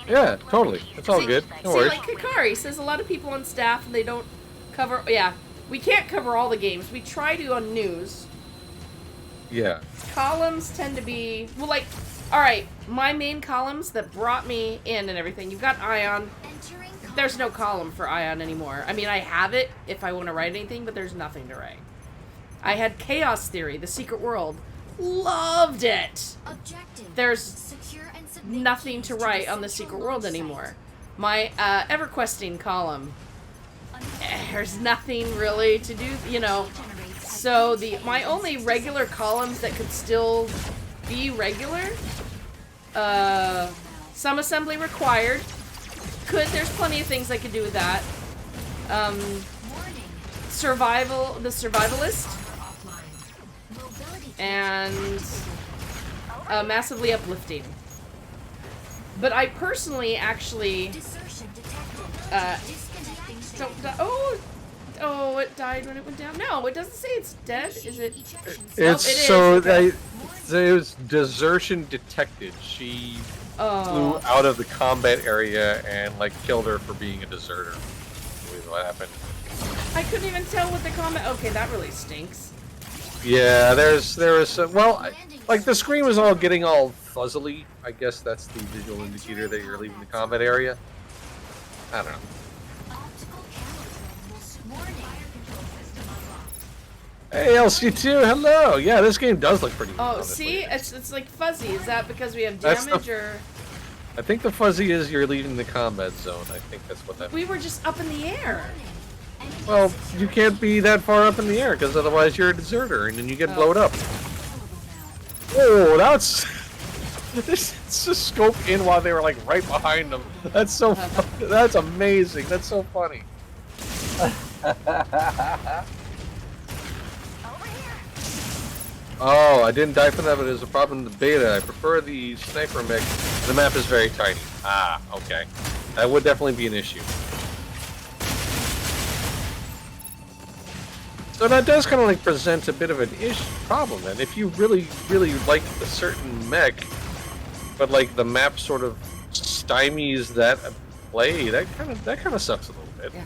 Yeah, totally. It's all good. No worries. Like Kakari says, a lot of people on staff and they don't cover. Yeah, we can't cover all the games. We try to on news. Yeah. Columns tend to be well, like, all right. My main columns that brought me in and everything. You've got Ion. There's no column for Ion anymore. I mean, I have it if I want to write anything, but there's nothing to write. I had Chaos Theory, The Secret World. Loved it. There's nothing to write on The Secret World anymore. My EverQuesting column, there's nothing really to do, you know. So my only regular columns that could still be regular, some assembly required. There's plenty of things I could do with that. The Survivalist. And massively uplifting. But I personally actually oh, it died when it went down. No, it doesn't say it's dead. Is it? It was desertion detected. She flew out of the combat area and like killed her for being a deserter. Is what happened. I couldn't even tell what the combat. Okay, that really stinks. Yeah, there was well, like the screen was all getting all fuzzily. I guess that's the visual indicator that you're leaving the combat area. I don't know. Hey LC2, hello. Yeah, this game does look pretty. Oh, see, it's like fuzzy. Is that because we have damage or? I think the fuzzy is you're leaving the combat zone. I think that's what that. We were just up in the air. Well, you can't be that far up in the air because otherwise you're a deserter and then you get blown up. Oh, that's it's just scope in while they were like right behind them. That's so that's amazing. That's so funny. Oh, I didn't die from that, but there's a problem in the beta. I prefer the sniper mech. The map is very tiny. Ah, okay. That would definitely be an issue. So that does kind of like present a bit of an problem then. If you really, really like a certain mech, but like the map sort of stymies that play, that kind of sucks a little bit. Yeah.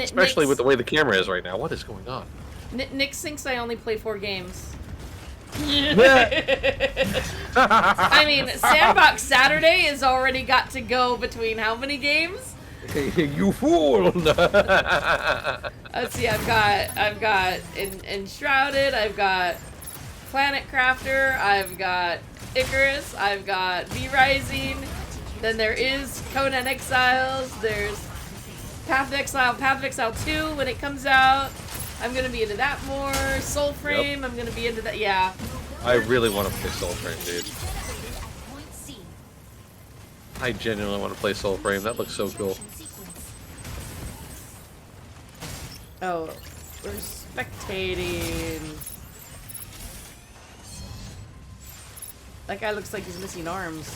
Especially with the way the camera is right now. What is going on? Nick thinks I only play 4 games. I mean, Sandbox Saturday has already got to go between how many games? You fool! Let's see. I've got Enshrouded. I've got Planet Crafter. I've got Icarus. I've got V Rising. Then there is Conan Exiles. There's Path of Exile. Path of Exile 2 when it comes out. I'm gonna be into that more. Soulframe. Yep. I'm gonna be into that. Yeah. I really want to play Soulframe, dude. I genuinely want to play Soulframe. That looks so cool. Oh, we're spectating. That guy looks like he's missing arms.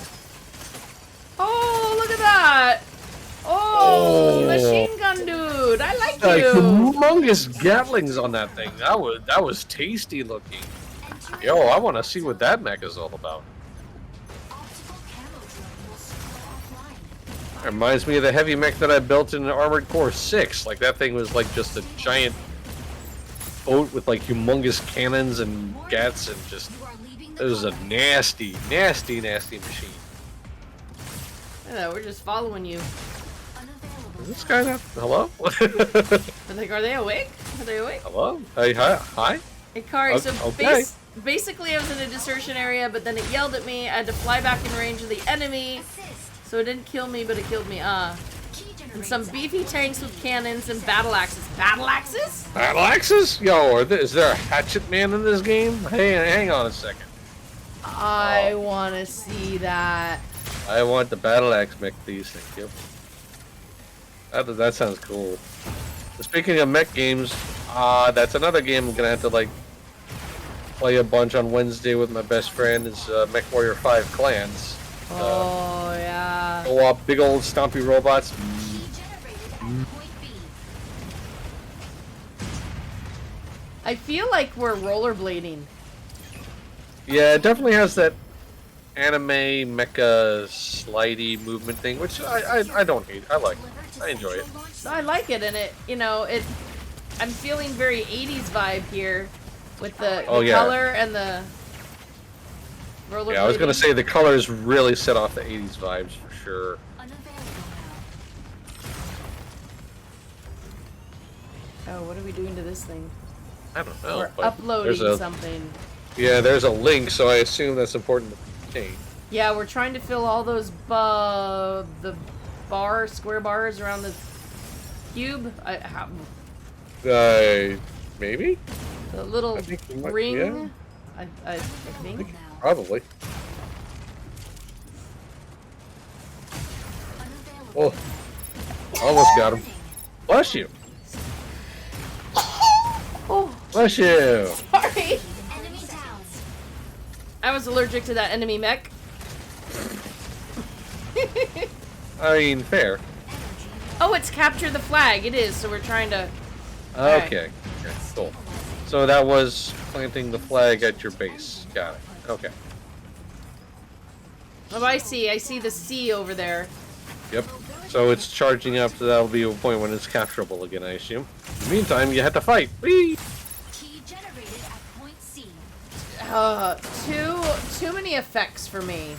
Oh, look at that! Oh, machine gun dude! I like you. Humongous Gatlings on that thing. That was tasty looking. Yo, I want to see what that mech is all about. Reminds me of the heavy mech that I built in Armored Core 6. Like, that thing was like just a giant boat with like humongous cannons and gats and just... It was a nasty, nasty, nasty machine. I know, we're just following you. Is this guy not... Hello? I'm like, are they awake? Are they awake? Hello? Hey, hi? Hey, Kari, so Okay. basically I was in a desertion area, but then it yelled at me. I had to fly back in range of the enemy. So it didn't kill me, but it killed me. And some beefy tanks with cannons and battle axes. Battle axes? Battle axes? Yo, is there a hatchet man in this game? Hey, hang on a second. I want to see that. I want the battle axe mech, please. Thank you. That sounds cool. Speaking of mech games, that's another game I'm gonna have to like play a bunch on Wednesday with my best friend. Is Mech Warrior 5 Clans. Oh yeah. Co-op, big old stompy robots. I feel like we're rollerblading. Yeah, it definitely has that anime mecha slidey movement thing, which I don't hate. I like it. I enjoy it. I like it, and it, you know, it. I'm feeling very 80s vibe here with the color and the rollerblading. Yeah, I was gonna say the colors really set off the 80s vibes for sure. Oh, what are we doing to this thing? I don't know. We're but uploading something. Yeah, there's a link, so I assume that's important to obtain. Yeah, we're trying to fill all those the square bars around the cube. Maybe? The little ring. Yeah. I think. Probably. Oh, almost got him. Bless you. Oh, Bless you. sorry. I was allergic to that enemy mech. I mean, fair. Oh, it's capture the flag. It is. So we're trying to. Okay. Okay, cool. So that was planting the flag at your base. Got it. Okay. Oh, I see. I see the C over there. Yep. So it's charging up, so that'll be a point when it's capturable again, I assume. In the meantime, you have to fight. Whee! Too many effects for me.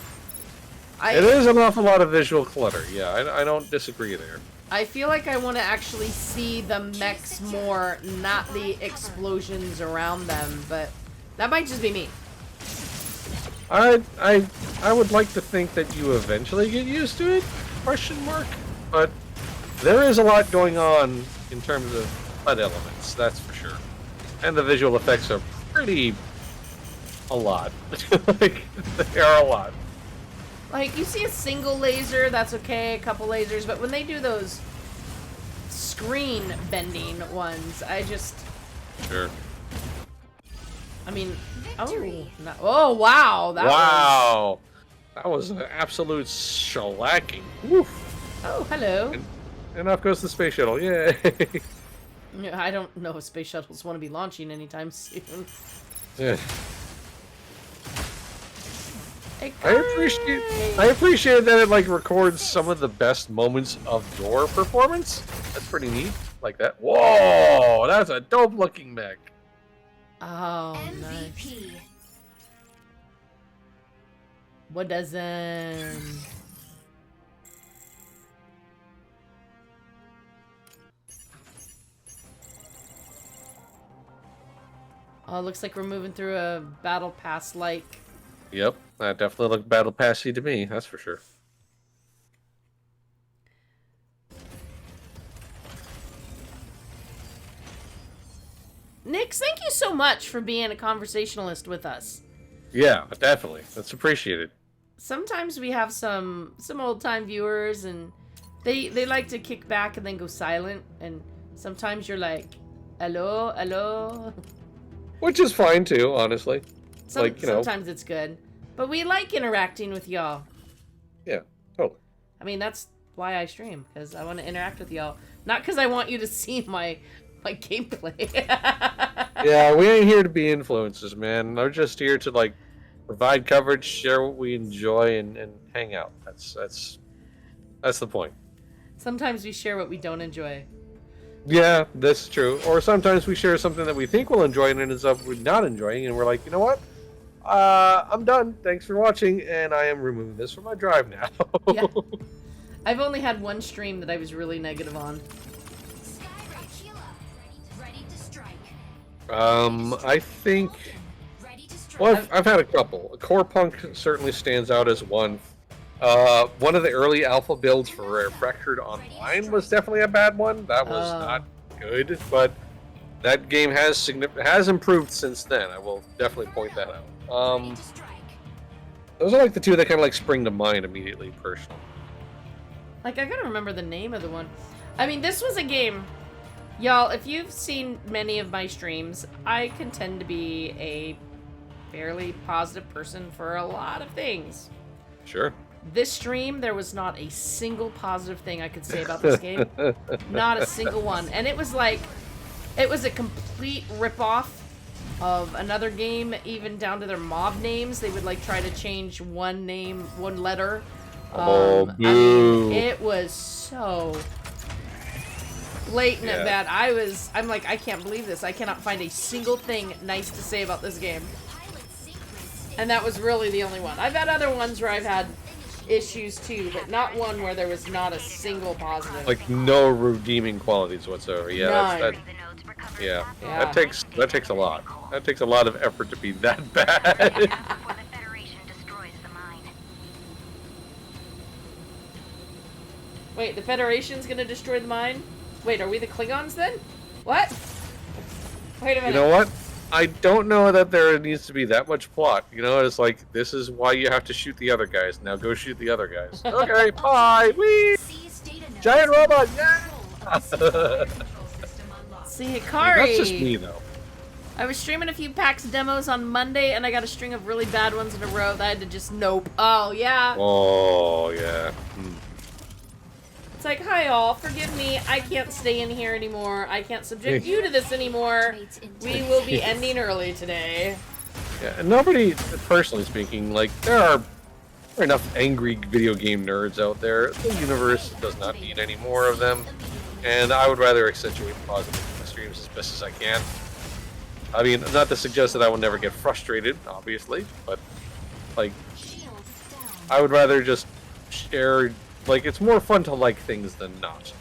It is an awful lot of visual clutter. Yeah, I don't disagree there. I feel like I want to actually see the mechs more, not the explosions around them, but that might just be me. I would like to think that you eventually get used to it, question mark, but there is a lot going on in terms of HUD elements, that's for sure. And the visual effects are pretty... a lot. Like, they are a lot. Like, you see a single laser, that's okay, a couple lasers, but when they do those screen bending ones, I just... Sure. I mean, oh wow, That was an absolute shellacking. Woof. Oh, hello. And off goes the space shuttle. Yay! I don't know if space shuttles want to be launching anytime soon. Yeah. I appreciate that it like records some of the best moments of your performance. That's pretty neat. Like that. Whoa, that's a dope looking mech. Oh, MVP. Nice. What doesn't? Oh, it looks like we're moving through a battle pass like. Yep, that definitely looked battle passy to me, that's for sure. Nix, thank you so much for being a conversationalist with us. Yeah, definitely. That's appreciated. Sometimes we have some old-time viewers, and they like to kick back and then go silent, and sometimes you're like, hello, hello. Which is fine, too, honestly. Sometimes it's good. But we like interacting with y'all. Yeah, totally. I mean, that's why I stream, because I want to interact with y'all. Not because I want you to see my gameplay. Yeah, we ain't here to be influencers, man. We're just here to, like, provide coverage, share what we enjoy, and hang out. That's That's the point. Sometimes we share what we don't enjoy. Yeah, that's true. Or sometimes we share something that we think we'll enjoy and ends up we're not enjoying, and we're like, you know what? I'm done. Thanks for watching, and I am removing this from my drive now. Yeah. I've only had one stream that I was really negative on. I think. Well, I've had a couple. Core Punk certainly stands out as one. One of the early alpha builds for Fractured Online was definitely a bad one. That was not good, but that game has improved since then. I will definitely point that out. Those are like the two that kind of like spring to mind immediately, personally. Like, I gotta remember the name of the one. I mean, this was a game. Y'all, if you've seen many of my streams, I can tend to be a fairly positive person for a lot of things. Sure. This stream, there was not a single positive thing I could say about this game. Not a single one. And it was like, it was a complete ripoff of another game, even down to their mob names. They would like try to change one name, one letter. Oh, boo. I mean, it was so blatant and bad. I'm like, I can't believe this. I cannot find a single thing nice to say about this game. And that was really the only one. I've had other ones where I've had issues too, but not one where there was not a single positive. Like no redeeming qualities whatsoever. Yeah, None. Yeah. Yeah. That takes a lot. That takes a lot of effort to be that bad. Wait, the Federation's gonna destroy the mine? Wait, are we the Klingons then? What? Wait a minute. You know what? I don't know that there needs to be that much plot. You know, it's like, this is why you have to shoot the other guys. Now go shoot the other guys. Okay, bye! Whee! Giant robot, yeah! See, Hikari. That's just me, though. I was streaming a few PAX demos on Monday, and I got a string of really bad ones in a row that I had to just nope. Oh, yeah. Oh, yeah. It's like, hi all, forgive me, I can't stay in here anymore. I can't subject you to this anymore. We will be ending early today. Yeah, and nobody, personally speaking, like, there are enough angry video game nerds out there. The universe does not need any more of them, and I would rather accentuate positive in my streams as best as I can. I mean, not to suggest that I will never get frustrated, obviously, but, like, I would rather just share. Like, it's more fun to like things than not.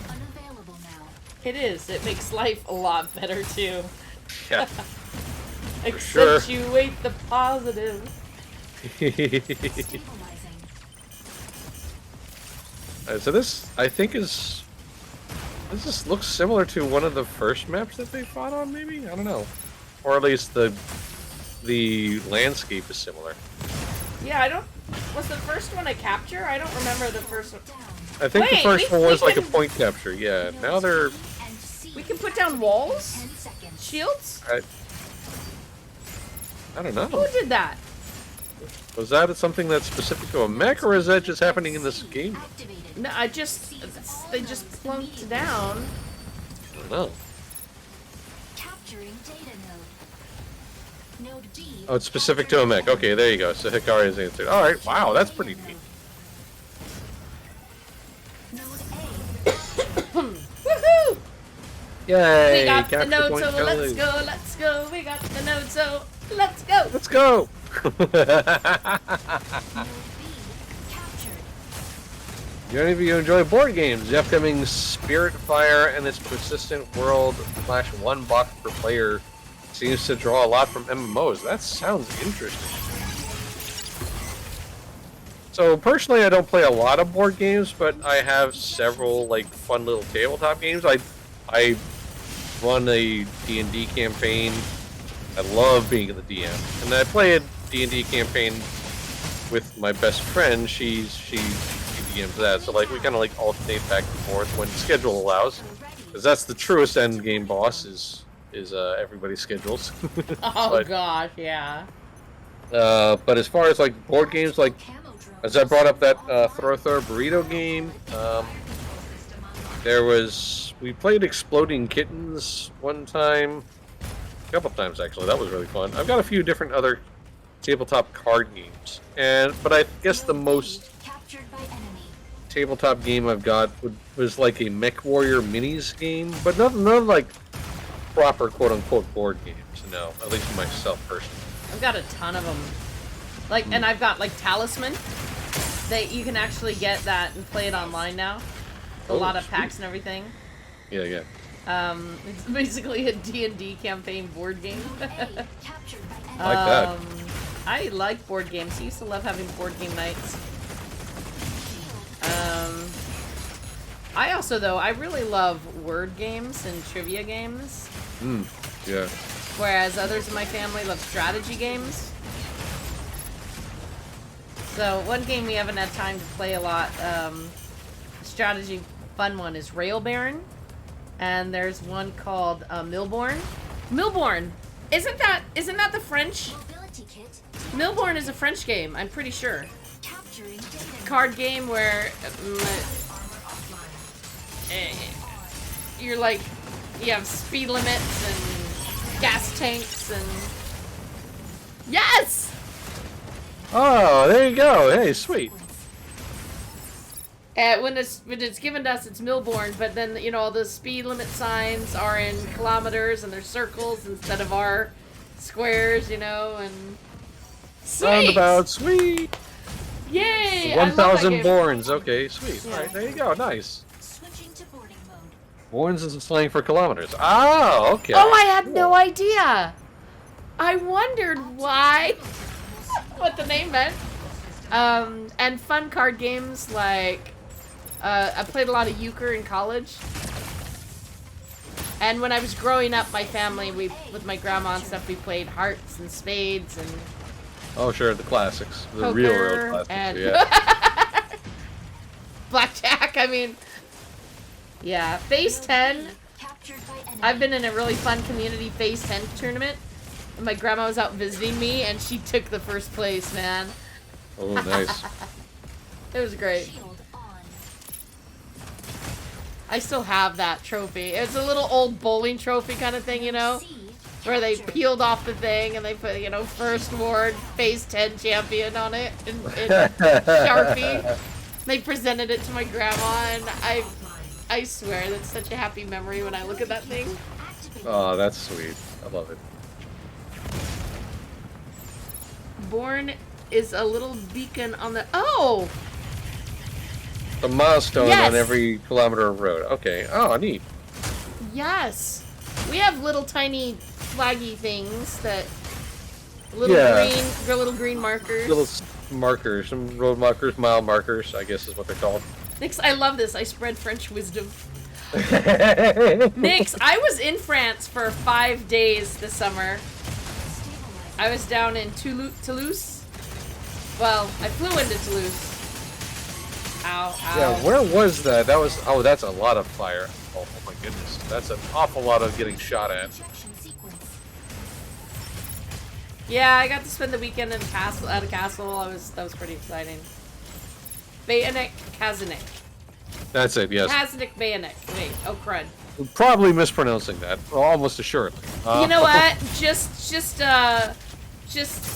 Unavailable now. It is. It makes life a lot better, too. Yeah. Accentuate the positive. So this, I think, this just looks similar to one of the first maps that they fought on, maybe? I don't know. Or at least the landscape is similar. Yeah, I don't... Was the first one a capture? I don't remember the first one. I think the first one was like a point capture, yeah. Now they're... We can put down walls? Shields? I don't know. Who did that? Was that something that's specific to a mech, or is that just happening in this game? No, they just plunked down. I don't know. Capturing data node. Node B. Oh, it's specific to a mech. Okay, there you go. So Hikari is answered. Alright, wow, that's pretty neat. Woohoo! Yay! We got the Capture node, point so challenge. let's go. We got the node, so let's go. Let's go! Do any of you enjoy board games? The upcoming Spirit Fire and its persistent world / one box per player seems to draw a lot from MMOs. That sounds interesting. So personally, I don't play a lot of board games, but I have several like fun little tabletop games. I run a D&D campaign. I love being the DM, and I play a D&D campaign with my best friend. She DMs that, so like we kind of like alternate back and forth when schedule allows, because that's the truest end game boss is everybody's schedules. Oh gosh, yeah. But as far as like board games, like as I brought up that Throw Burrito game, we played Exploding Kittens one time, a couple times actually. That was really fun. I've got a few different other tabletop card games, but I guess the most Captured by enemy. tabletop game I've got was like a Mech Warrior Minis game, but none like proper quote unquote board games. No, at least for myself personally. I've got a ton of them. Like, and I've got like Talisman. That you can actually get that and play it online now. A lot of packs and everything. Yeah. It's basically a D&D campaign board game. Captured by I like that. I like board games. I used to love having board game nights. I also, though, I really love word games and trivia games. Yeah. Whereas others in my family love strategy games. So, one game we haven't had time to play a lot, strategy fun one is Rail Baron. And there's one called Milborn. Milborn! Isn't that the French? mobility kit. Milborn is a French game, I'm pretty sure. Capturing data. Card game where you're like, you have speed limits and gas tanks and... Yes! Oh, there you go. Hey, sweet. When it's given to us, it's Milborn, but then, you know, all the speed limit signs are in kilometers and they're circles instead of our squares, you know, and... Sweet! Roundabout, sweet. Yay! 1,000 Borns. Okay, sweet. Yeah. All right, there you go. Nice. Switching to boarding mode. Borns is a slang for kilometers. Oh, okay. Oh, I had no idea! I wondered why... what the name meant. And fun card games like... I played a lot of euchre in college. And when I was growing up, my family, with my grandma and stuff, we played hearts and spades and... Oh, sure, the classics. The poker real world classics, and yeah. blackjack, I mean... Yeah, Phase 10. Captured by enemy. I've been in a really fun community Phase 10 tournament. And my grandma was out visiting me, and she took the first place, man. Oh, nice. It was great. Shield on. I still have that trophy. It's a little old bowling trophy kind of thing, you know? C. Where they captured. peeled off the thing and they put, you know, first ward, Phase 10 champion on it in Sharpie. They presented it to my grandma, and I swear that's such a happy memory when I look at that thing. Activate. Oh, that's sweet. I love it. Born is a little beacon on the... Oh! The milestone Yes. on every kilometer of road. Okay. Oh, neat. Yes! We have little tiny flaggy things that... Little Yeah. little green markers. Little markers, some road markers, mile markers, I guess is what they're called. Nix, I love this. I spread French wisdom. Nix, I was in France for 5 days this summer. I was down in Toulouse. Well, I flew into Toulouse. Ow, ow. Yeah, where was that? That was... Oh, that's a lot of fire. Oh, my goodness. That's an awful lot of getting shot at. Ejection sequence. Yeah, I got to spend the weekend at a castle. That was pretty exciting. Bayonet Kazanik. That's it, yes. Kazanik Bayonet. Wait, oh crud. Probably mispronouncing that, almost assuredly. You know what? Just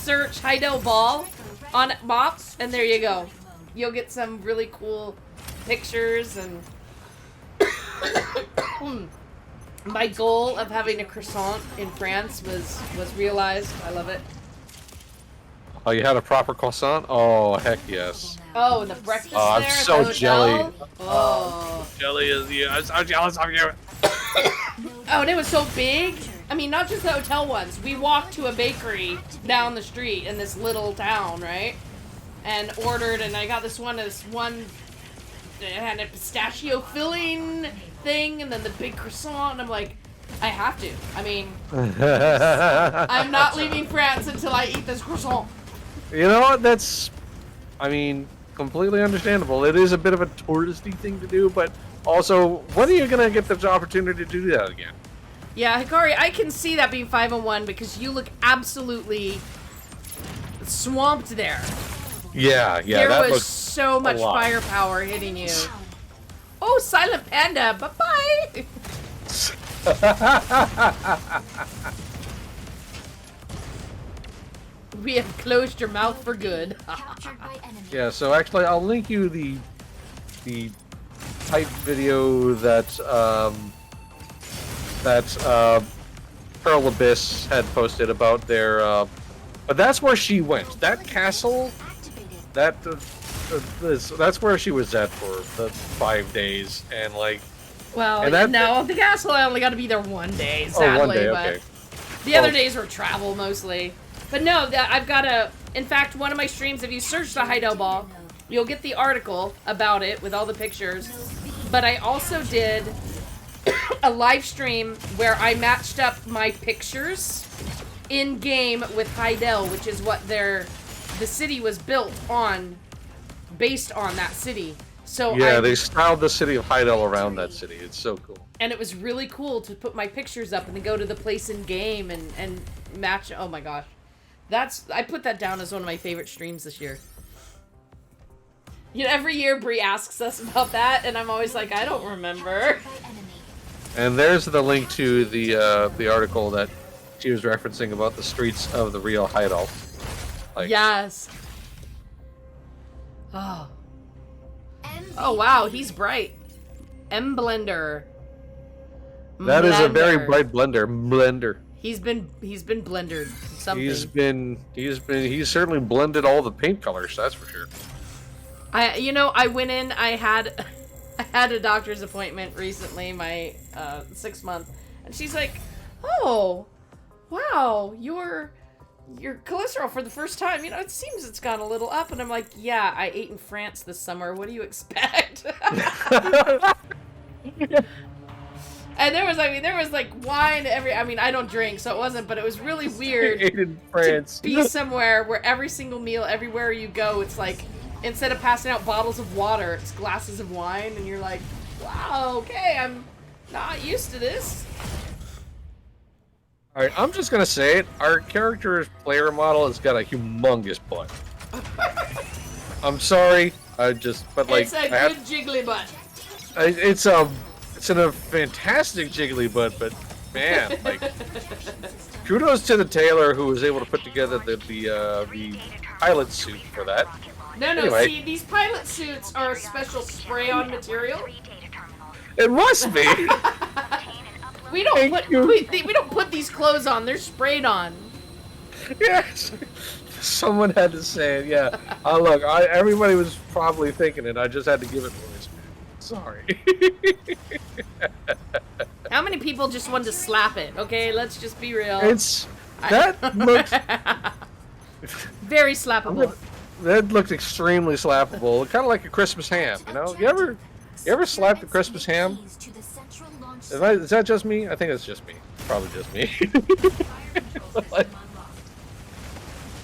search Hideout Ball on Mop, and there you go. You'll get some really cool pictures and my goal of having a croissant in France was realized. I love it. Oh, you had a proper croissant? Oh, heck yes. Oh, and the breakfast Oh, I'm there at so the jelly. hotel. Oh. Jelly is you. I'm so jealous of you. Oh, and it was so big. I mean, not just the hotel ones. We walked to a bakery down the street in this little town, right? And ordered, and I got this one it had a pistachio filling thing, and then the big croissant, and I'm like, I have to. I mean, I'm not leaving France until I eat this croissant. You know what? That's, I mean, completely understandable. It is a bit of a touristy thing to do, but also, when are you gonna get the opportunity to do that again? Yeah, Hikari, I can see that being 501 because you look absolutely swamped there. Yeah, There that was looks so much lot. firepower hitting you. Oh, Silent Panda, bye-bye! We have closed your mouth for good. Yeah, so actually, I'll link you the type video that Pearl Abyss had posted about their. But that's where she went. That castle. That's where she was at for the 5 days, and like. Well, and that, no, the castle I only got to be there one day, sadly. Oh, one day, but okay. The other days were travel mostly. But no, I've got a. In fact, one of my streams, if you search the Heidel Ball, you'll get the article about it with all the pictures. But I also did a live stream where I matched up my pictures in game with Heidel, which is what the city was built on, based on that city. So yeah, they styled the city of Heidel around that city. It's so cool. And it was really cool to put my pictures up and then go to the place in game and match. Oh my gosh. I put that down as one of my favorite streams this year. You know, every year Bree asks us about that, and I'm always like, I don't remember. And there's the link to the article that she was referencing about the streets of the real Heidel. Like, yes. Oh. Oh wow, he's bright. M Blender. That is a very bright blender. He's been blendered. Something. He's certainly blended all the paint colors. That's for sure. I went in. I had a doctor's appointment recently, my 6 month, and she's like, "Oh, wow, your cholesterol for the first time. You know, it seems it's gone a little up." And I'm like, "Yeah, I ate in France this summer. What do you expect?" And there was like wine I don't drink, so it wasn't, but it was really weird in France. to be somewhere where every single meal, everywhere you go, it's like, instead of passing out bottles of water, it's glasses of wine, and you're like, wow, okay, I'm not used to this. Alright, I'm just gonna say it. Our character's player model has got a humongous butt. I'm sorry, but like... It's a good jiggly butt. It's in a fantastic jiggly butt, but man, like, kudos to the tailor who was able to put together the pilot suit for that. No, anyway. See, these pilot suits are a special spray-on material. It must be. We don't put these clothes on; they're sprayed on. Yes, someone had to say it. Yeah. Look, everybody was probably thinking it. I just had to give it voice. Sorry. How many people just wanted to slap it? Okay, let's just be real. That looks very slappable. That looked extremely slappable. Kind of like a Christmas ham, you know? You ever slapped a Christmas ham? Is that just me? I think it's just me. Probably just me.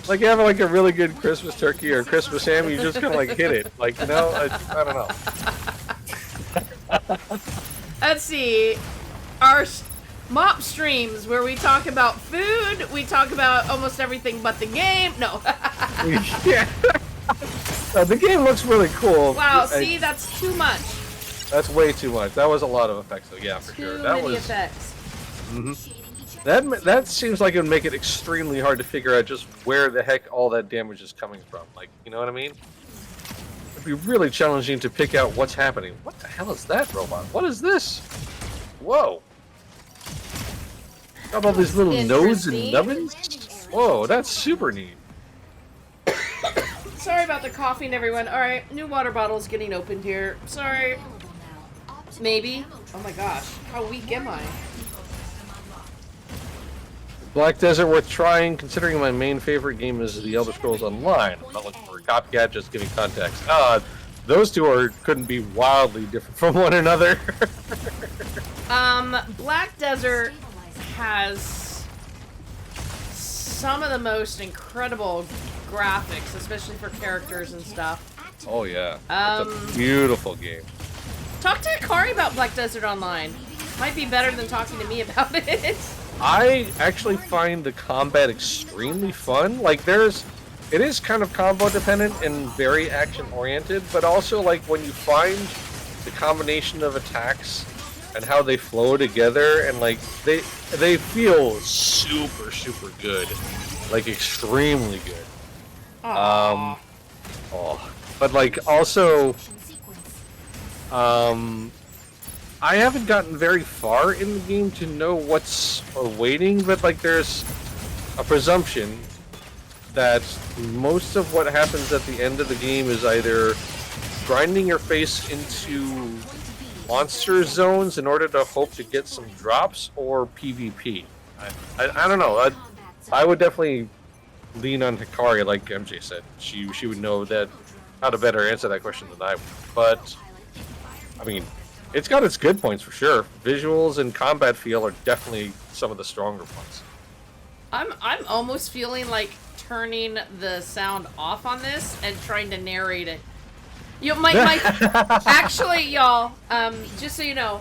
like you have like a really good Christmas turkey or Christmas ham, you just kind of like hit it. Like, you know, I don't know. Let's see. Our mop streams where we talk about food, we talk about almost everything but the game. No. Yeah. The game looks really cool. Wow, see, that's too much. That's way too much. That was a lot of effects, though. Yeah, for sure. That was effects. That seems like it would make it extremely hard to figure out just where the heck all that damage is coming from. Like, you know what I mean? It'd be really challenging to pick out what's happening. What the hell is that robot? What is this? Whoa. Got all these little nodes and nubbins? Whoa, that's super neat. Sorry about the coughing, everyone. Alright, new water bottle's getting opened here. Sorry. Maybe. Oh my gosh, how weak am I? Black Desert worth trying, considering my main favorite game is The Elder Scrolls Online. I'm not looking for a copycat, just giving context. Those two couldn't be wildly different from one another. Black Desert has some of the most incredible graphics, especially for characters and stuff. Oh yeah, it's a beautiful game. Talk to Akari about Black Desert Online. Might be better than talking to me about it. I actually find the combat extremely fun. Like, it is kind of combo dependent and very action oriented, but also like when you find the combination of attacks and how they flow together, and like they feel super good, like extremely good. Aww. Oh, but like also, I haven't gotten very far in the game to know what's awaiting, but like there's a presumption that most of what happens at the end of the game is either grinding your face into monster zones in order to hope to get some drops, or PvP. I don't know. I would definitely lean on Hikari, like MJ said. She would know that how to better answer that question than I would. But I mean, it's got its good points for sure. Visuals and combat feel are definitely some of the stronger points. I'm almost feeling like turning the sound off on this and trying to narrate it. You know, my actually, y'all, just so you know,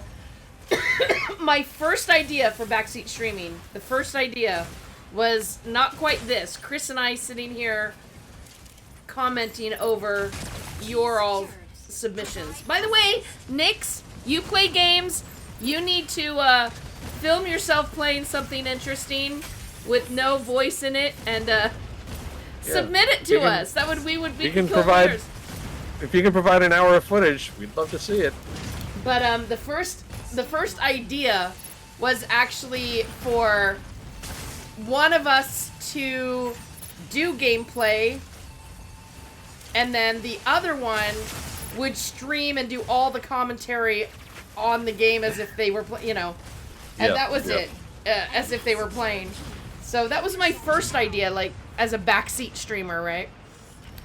my first idea for Backseat Streaming, the first idea was not quite this. Chris and I sitting here commenting over your all submissions. By the way, Nix, you play games. You need to film yourself playing something interesting with no voice in it and submit it to us. That would we would be the winners. If you can provide an hour of footage, we'd love to see it. But the first idea was actually for one of us to do gameplay, and then the other one would stream and do all the commentary on the game as if they were and that was it, as if they were playing. So that was my first idea, like as a backseat streamer, right?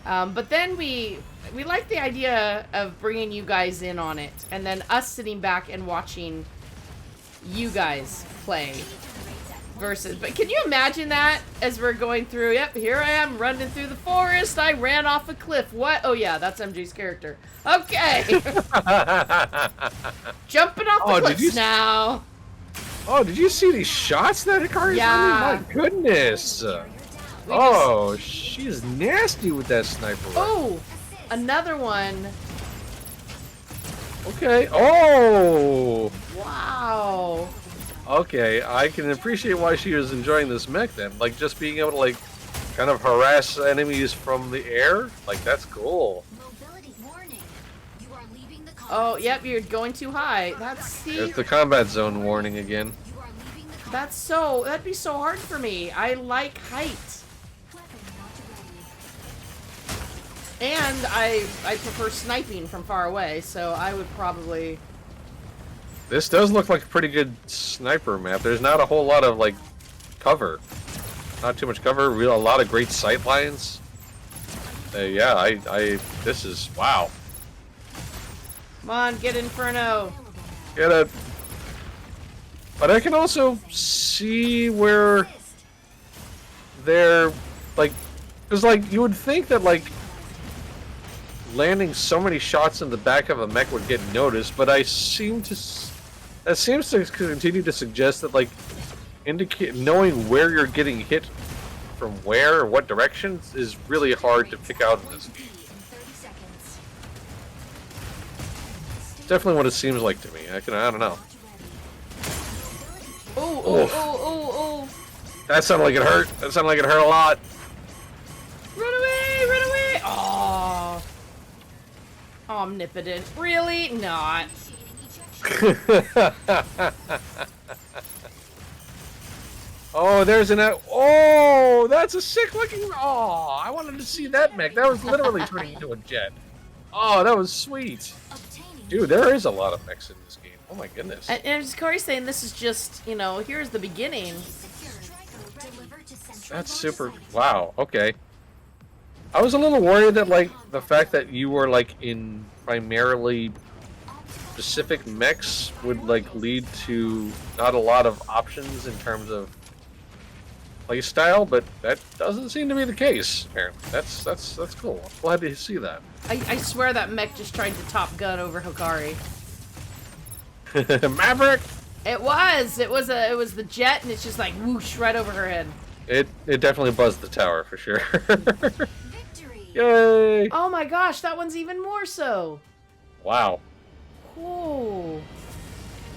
But then we like the idea of bringing you guys in on it, and then us sitting back and watching you guys play. But can you imagine that as we're going through? Yep, here I am running through the forest. I ran off a cliff. What? Oh yeah, that's MJ's character. Okay. Jumping off the cliffs now. Oh, did you see these shots that Hikari's running? My goodness. She's nasty with that sniper rifle. Oh, another one. Okay. Oh. Wow. Okay, I can appreciate why she was enjoying this mech then. Like, just being able to, like, kind of harass enemies from the air. Like, that's cool. Oh, yep, you're going too high. There's the combat zone warning again. That'd be so hard for me. I like height. And I prefer sniping from far away, so I would probably... This does look like a pretty good sniper map. There's not a whole lot of, like, cover. Not too much cover. A lot of great sight lines. This is... Wow. Come on, get Inferno. Get it. But I can also see where they're, like... Because, like, you would think that, like, landing so many shots in the back of a mech would get noticed, but that seems to continue to suggest that, like, knowing where you're getting hit from where or what direction is really hard to pick out in this game. It's definitely what it seems like to me. I don't know. Oh. That sounded like it hurt. That sounded like it hurt a lot. Run away! Oh. Omnipotent. Really? Not. Oh, there's an... Oh, that's a sick looking... Oh, I wanted to see that mech. That was literally turning into a jet. Oh, that was sweet. Dude, there is a lot of mechs in this game. Oh my goodness. And as Corey's saying, this is just, here's the beginning. That's super... Wow, okay. I was a little worried that, like, the fact that you were, like, in primarily specific mechs would, like, lead to not a lot of options in terms of playstyle, but that doesn't seem to be the case, apparently. That's cool. I'm glad to see that. I swear that mech just tried to Top Gun over Hikari. Maverick! It was the jet, and it's just like whoosh right over her head. It definitely buzzed the tower for sure. Yay! Oh my gosh, that one's even more so. Wow. Cool.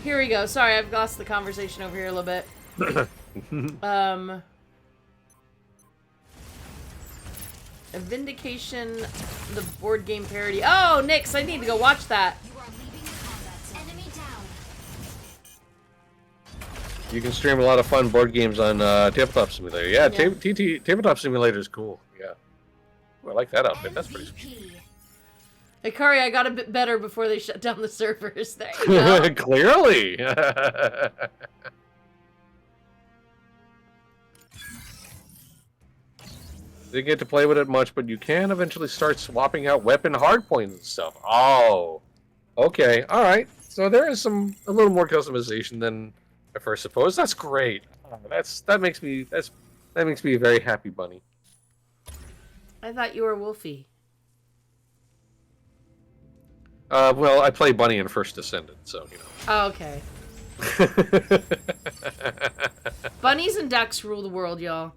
Here we go. Sorry, I've lost the conversation over here a little bit. A Vindication, the board game parody. Oh, Nix, I need to go watch that. You can stream a lot of fun board games on Tabletop Simulator. Yeah, Tabletop Simulator is cool. Yeah. Ooh, I like that outfit. That's pretty sweet. Hey, Kari, I got a bit better before they shut down the servers. There you go. Clearly. Didn't get to play with it much, but you can eventually start swapping out weapon hardpoints and stuff. Oh. Okay. All right. So there is a little more customization than I first supposed. That's great. That makes me a very happy bunny. I thought you were Wolfie. Well, I play Bunny in First Descendant, so you know. Oh, okay. Bunnies and ducks rule the world, y'all.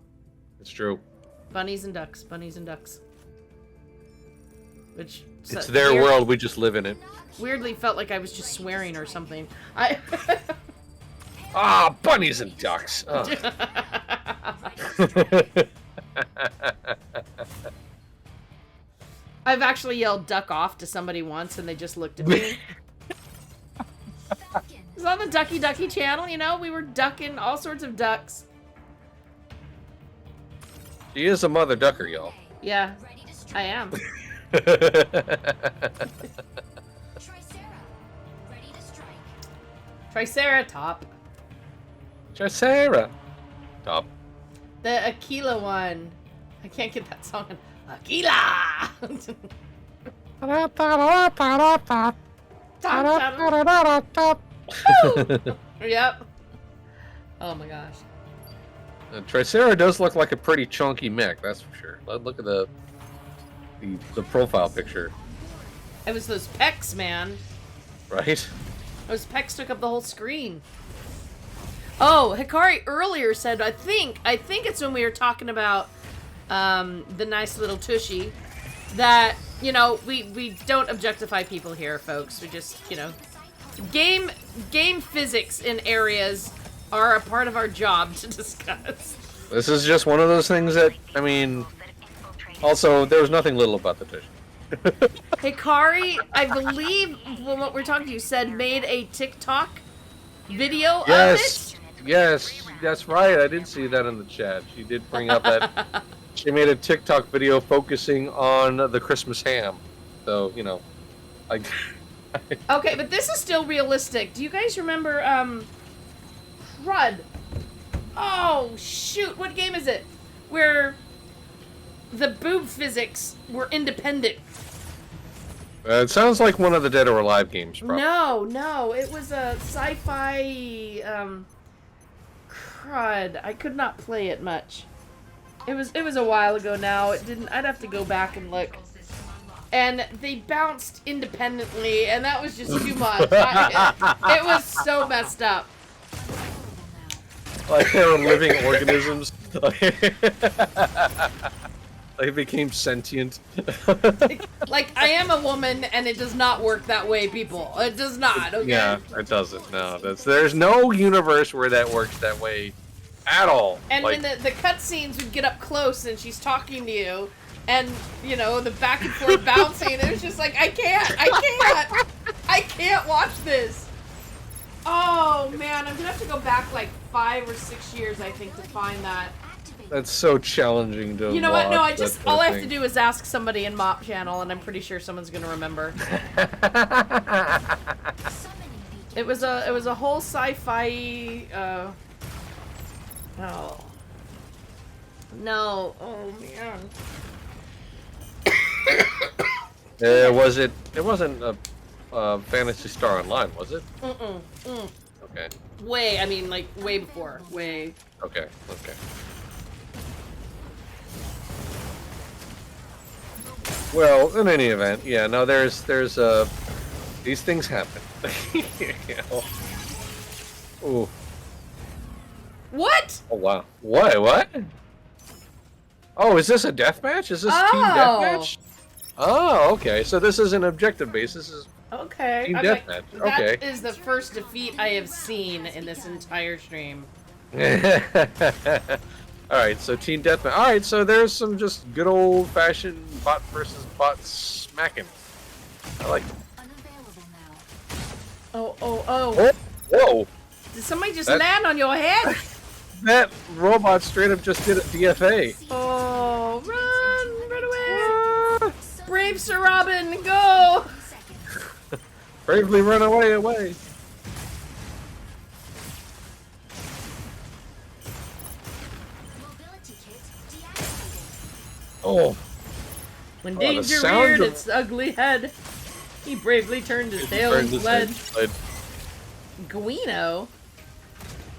It's true. Bunnies and ducks. Bunnies and ducks. Which it's their world. We just live in it. Weirdly felt like I was just swearing or something. Bunnies and ducks. Oh. I've actually yelled duck off to somebody once and they just looked at me. It's on the Ducky Ducky channel, you know? We were ducking all sorts of ducks. She is a mother ducker, y'all. Yeah, I am. Triceratop. Tricera. Top. The Aquila one. I can't get that song. Aquila! Yep. Oh my gosh. Tricera does look like a pretty chunky mech, that's for sure. Look at the profile picture. It was those pecs, man. Right? Those pecs took up the whole screen. Oh, Hikari earlier said, I think it's when we were talking about the nice little tushy, that, you know, we don't objectify people here, folks. We just, you know, game physics in areas are a part of our job to discuss. This is just one of those things that, I mean, also, there was nothing little about the tushy. Hikari, I believe, well, what we're talking to you said, made a TikTok video of it? Yes, that's right. I did see that in the chat. She did bring up that she made a TikTok video focusing on the Christmas ham. So, you know, like... Okay, but this is still realistic. Do you guys remember, Crud? Oh, shoot, what game is it? Where the boob physics were independent. It sounds like one of the Dead or Alive games, probably. No, it was a sci-fi, crud. I could not play it much. It was a while ago now. I'd have to go back and look. And they bounced independently, and that was just too much. It was so messed up. Like they were living organisms. They became sentient. Like, I am a woman, and it does not work that way, people. It does not, okay? Yeah, it doesn't, no. There's no universe where that works that way at all. And like, when the cutscenes would get up close, and she's talking to you, and, you know, the back and forth bouncing, it was just like, I can't watch this. Oh, man, I'm gonna have to go back, like, 5 or 6 years, I think, to find that. That's so challenging to You know what? No, all I have to thing. do is ask somebody in Mop Channel, and I'm pretty sure someone's gonna remember. It was a whole sci-fi. Oh. No. Oh man. It wasn't a Phantasy Star Online, was it? Okay. Way before. Way. Okay. Well, in any event, yeah, no, there's these things happen. You know? Ooh. What? Oh wow. What? Oh, is this a deathmatch? Is this team deathmatch? Oh, okay. So this is an objective base. This is Okay. Team I'm like, deathmatch. Okay. that is the first defeat I have seen in this entire stream. Alright, so Team Deathmatch. Alright, so there's some just good old-fashioned bot versus bot smacking. I like them. Oh. Oh, whoa! Did somebody just That- land on your head? That robot straight up just did a DFA. Oh, run away! Brave Sir Robin, go! Bravely run away. Oh, When the danger sound reared of- its ugly head, he bravely turned his tail turned and his fled. head, fled. Guino?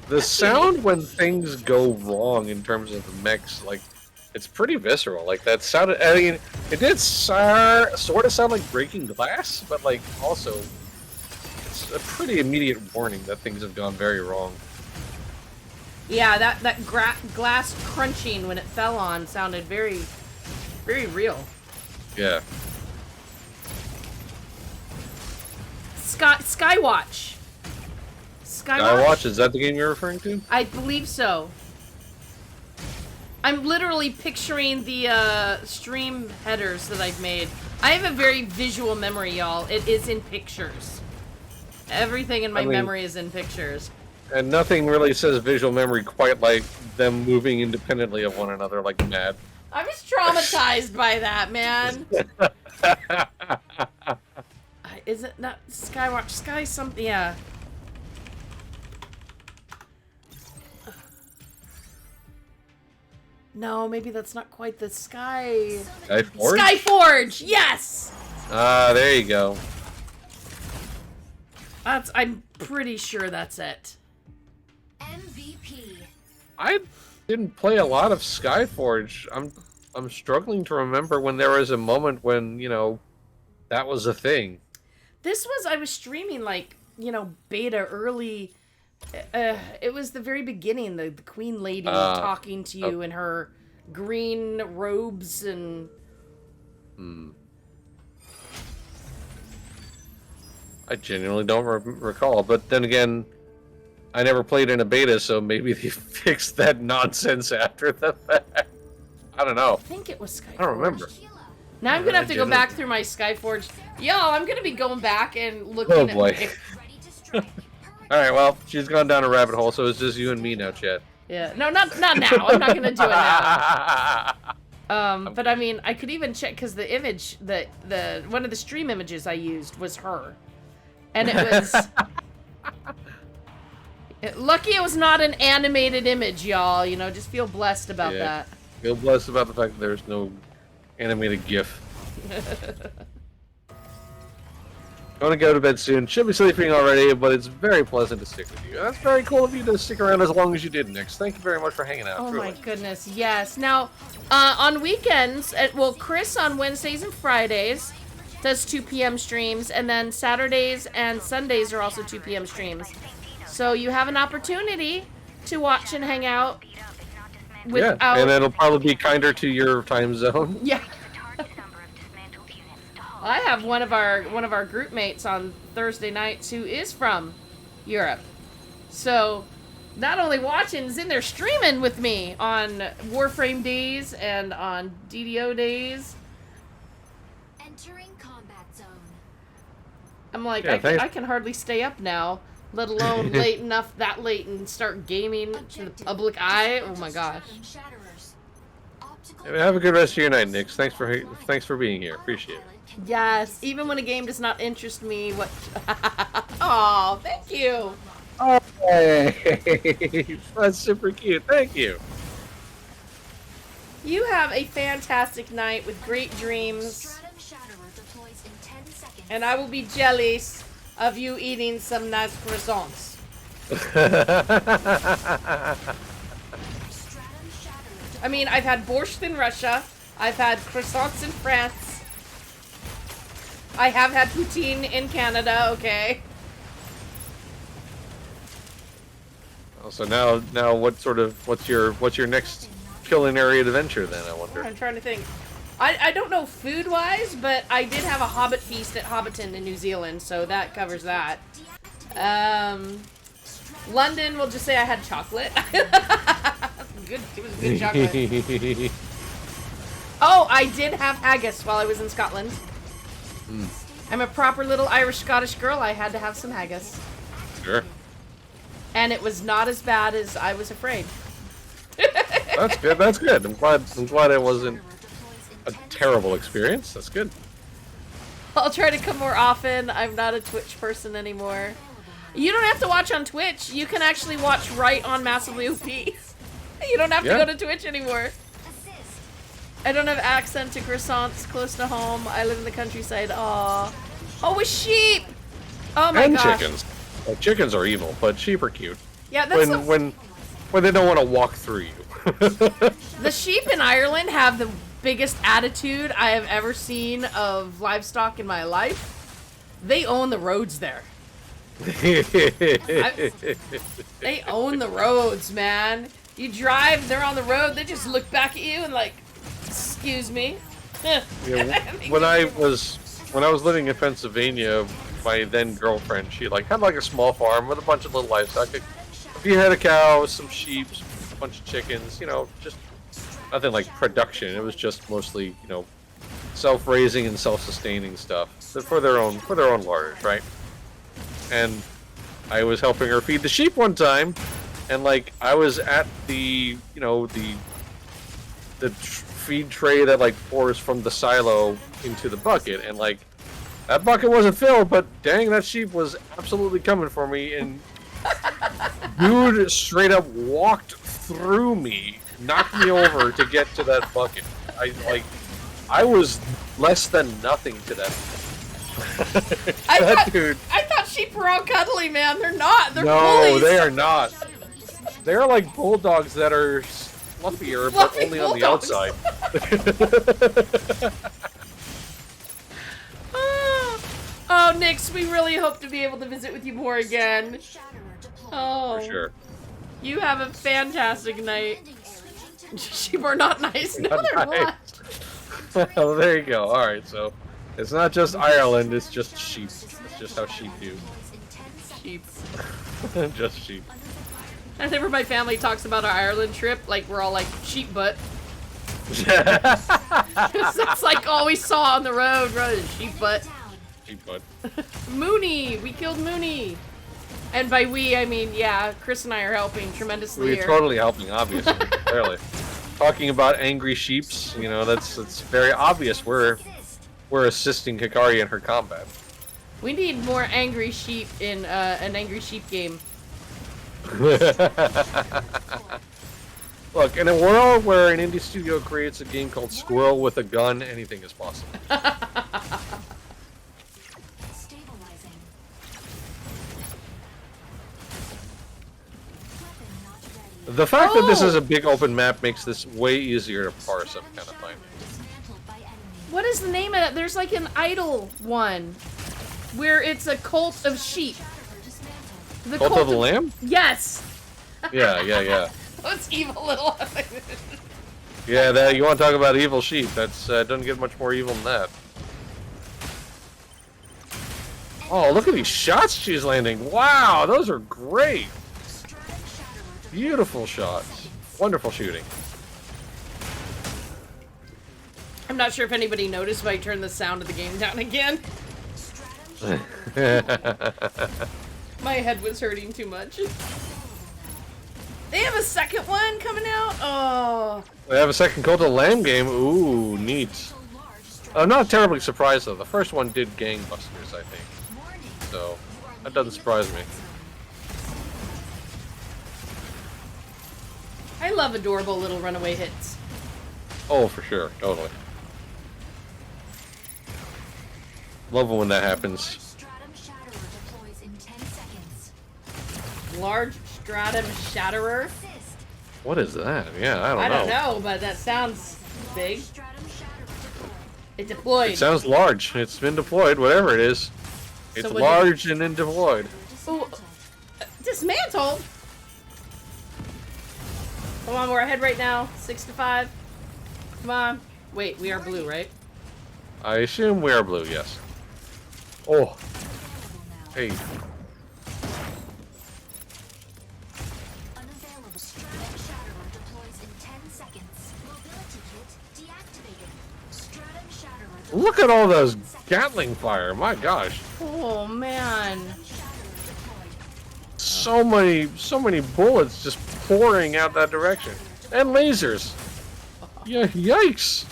The sound when things go wrong in terms of the mechs, like, it's pretty visceral. Like, that sounded, I mean, it did sort of sound like breaking glass, but, like, also, it's a pretty immediate warning that things have gone very wrong. Yeah, that glass crunching when it fell on sounded very, very real. Yeah. Skywatch. Skywatch, is that the game you're referring to? I believe so. I'm literally picturing the stream headers that I've made. I have a very visual memory, y'all. It is in pictures. Everything in my memory is in pictures. And nothing really says visual memory quite like them moving independently of one another like mad. I was traumatized by that, man. Is it not Skywatch? Sky something, yeah. No, maybe that's not quite the Sky... Skyforge? Skyforge! Yes! Ah, there you go. I'm pretty sure that's it. MVP. I didn't play a lot of Skyforge. I'm struggling to remember when there was a moment when, you know, that was a thing. I was streaming like, you know, beta early. It was the very beginning, the Queen Lady talking to you in her green robes and... I genuinely don't recall, but then again, I never played in a beta, so maybe they fixed that nonsense after the fact. I don't know. I think it was Skyforge. I don't remember. Now I'm gonna have to go back through my Skyforge. Yo, I'm gonna be going back and looking Oh boy. at... Alright, well, she's gone down a rabbit hole, so it's just you and me now, Chad. Yeah, no, not now. I'm not gonna do it now. But I mean, I could even check because the image, the one of the stream images I used was her, and it was lucky it was not an animated image, y'all. You know, just feel blessed about that. Feel blessed about the fact that there's no animated GIF. I'm gonna go to bed soon. Should be sleeping already, but it's very pleasant to stick with you. That's very cool of you to stick around as long as you did, Nix. Thank you very much for hanging out. Oh truly. my goodness, yes. Now, on weekends, well, Chris on Wednesdays and Fridays does 2 p.m. streams, and then Saturdays and Sundays are also 2 p.m. streams. So you have an opportunity to watch and hang out without... Yeah, and it'll probably be kinder to your time zone. Yeah. I have one of our group mates on Thursday nights who is from Europe. So not only watching, is in there streaming with me on Warframe days and on DDO days. Entering combat zone. I'm like, Yeah, I can hardly stay up now, let alone that late and start gaming to the public eye. Oh my gosh. Have a good rest of your night, Nix. Thanks for being here. Appreciate it. Yes, even when a game does not interest me, what... Oh, thank you. Oh, hey. That's super cute. Thank you. You have a fantastic night with great dreams. And I will be jealous of you eating some nice croissants. I mean, I've had borscht in Russia. I've had croissants in France. I have had poutine in Canada, okay? So now what's your next culinary adventure then, I wonder? I'm trying to think. I don't know food-wise, but I did have a Hobbit feast at Hobbiton in New Zealand, so that covers that. London, we'll just say I had chocolate. Good, it was good chocolate. Oh, I did have haggis while I was in Scotland. Mm. I'm a proper little Irish-Scottish girl. I had to have some haggis. Sure. And it was not as bad as I was afraid. That's good. That's good. I'm glad it wasn't a terrible experience. That's good. I'll try to come more often. I'm not a Twitch person anymore. You don't have to watch on Twitch. You can actually watch right on Massively OP. You don't have to go to Twitch anymore. I don't have accent to croissants close to home. I live in the countryside. Aww. Oh, a sheep! Oh my gosh. And chickens. Well, chickens are evil, but sheep are cute. Yeah, that's when they don't want to walk through you. The sheep in Ireland have the biggest attitude I have ever seen of livestock in my life. They own the roads there. They own the roads, man. You drive, they're on the road, they just look back at you and like, excuse me. Yeah, when I was living in Pennsylvania, my then girlfriend, she had like a small farm with a bunch of little livestock. A few head of cows, some sheep, a bunch of chickens, just nothing like production. It was just mostly, self-raising and self-sustaining stuff for their own larders, right? And I was helping her feed the sheep one time, and I was at the feed tray that pours from the silo into the bucket, and that bucket wasn't filled, but dang, that sheep was absolutely coming for me, and dude straight up walked through me, knocked me over to get to that bucket. I was less than nothing to that. I thought sheep were all cuddly, man. They're not. They're bullies. No, they are not. They're like bulldogs that are fluffier, but only on the outside. Oh, Nix, we really hope to be able to visit with you more again. Oh, for sure. You have a fantastic night. Sheep are not nice. No, they're not. Well, there you go. All right, so it's not just Ireland; it's just sheep. It's just how sheep do. Sheep. Just sheep. Whenever my family talks about our Ireland trip, we're all like sheep butt. That's all we saw on the road, right? Sheep butt. Sheep butt. Mooney, we killed Mooney. And by we, I mean, yeah, Chris and I are helping tremendously We're here. totally helping, obviously. Clearly. Talking about angry sheeps, that's very obvious. We're assisting Hikari in her combat. We need more angry sheep in an angry sheep game. Look, in a world where an indie studio creates a game called Squirrel with a Gun, anything is possible. The fact that this is a big open map makes this way easier to parse, I'm kind of finding. What is the name of it? There's an idol one where it's a cult of sheep. The Cult of the Lamb? Yes. Yeah. Those evil little. Yeah, you want to talk about evil sheep? That's doesn't get much more evil than that. Oh, look at these shots she's landing! Wow, those are great. Beautiful shots. Wonderful shooting. I'm not sure if anybody noticed, but I turned the sound of the game down again. My head was hurting too much. They have a second one coming out? Oh. They have a second Cult of the Lamb game? Ooh, neat. I'm not terribly surprised, though. The first one did gangbusters, I think. So, that doesn't surprise me. I love adorable little runaway hits. Oh, for sure. Totally. Love it when that happens. Large stratum shatterer? What is that? Yeah, I I don't don't know, but that sounds big. It deployed. It sounds large. It's been deployed, whatever it is. It's So large and then deployed. Ooh, dismantled? Come on, we're ahead right now. 6 to 5. Come on. Wait, we are blue, right? I assume we are blue, yes. Oh. Hey. Unavailable. Stratum Shatterer deploys in 10 seconds. Mobility kit deactivated. Stratum Shatterer Look at all those Gatling fire. My gosh. Oh man. So many bullets just pouring out that direction. And lasers. Yeah, yikes.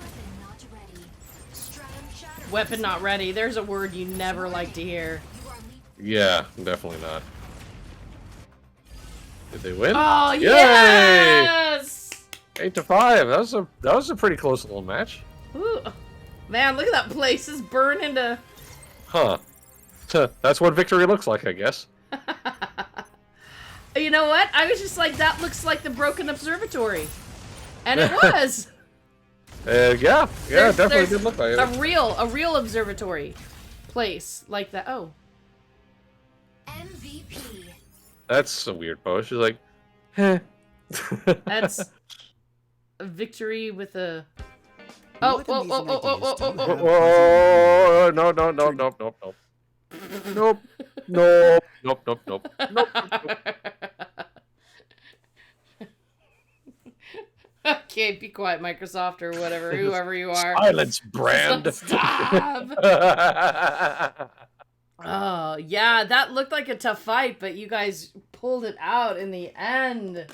Weapon not ready. Stratum Shatterer. Weapon not ready. There's a word you never like to hear. You are Yeah, definitely not. Did they win? Oh Yay! yes! 8-5. That was a pretty close little match. Ooh. Man, look at that place. It's burning to. Huh. That's what victory looks like, I guess. You know what? I was just like, that looks like the broken observatory. And it was. Yeah, definitely there's did look like it. a real observatory place like that. Oh. MVP. That's a weird pose. She's like, heh. That's a victory with a. Oh, What oh, amazing oh, oh, oh, ideas oh, do oh, you oh, have? Whoa, no, no, no, nope, nope, nope. Nope, nope, nope, nope, nope, nope. Okay, be quiet, Microsoft or whatever, whoever you are. Silence, brand. Stop! Oh, yeah, that looked like a tough fight, but you guys pulled it out in the end.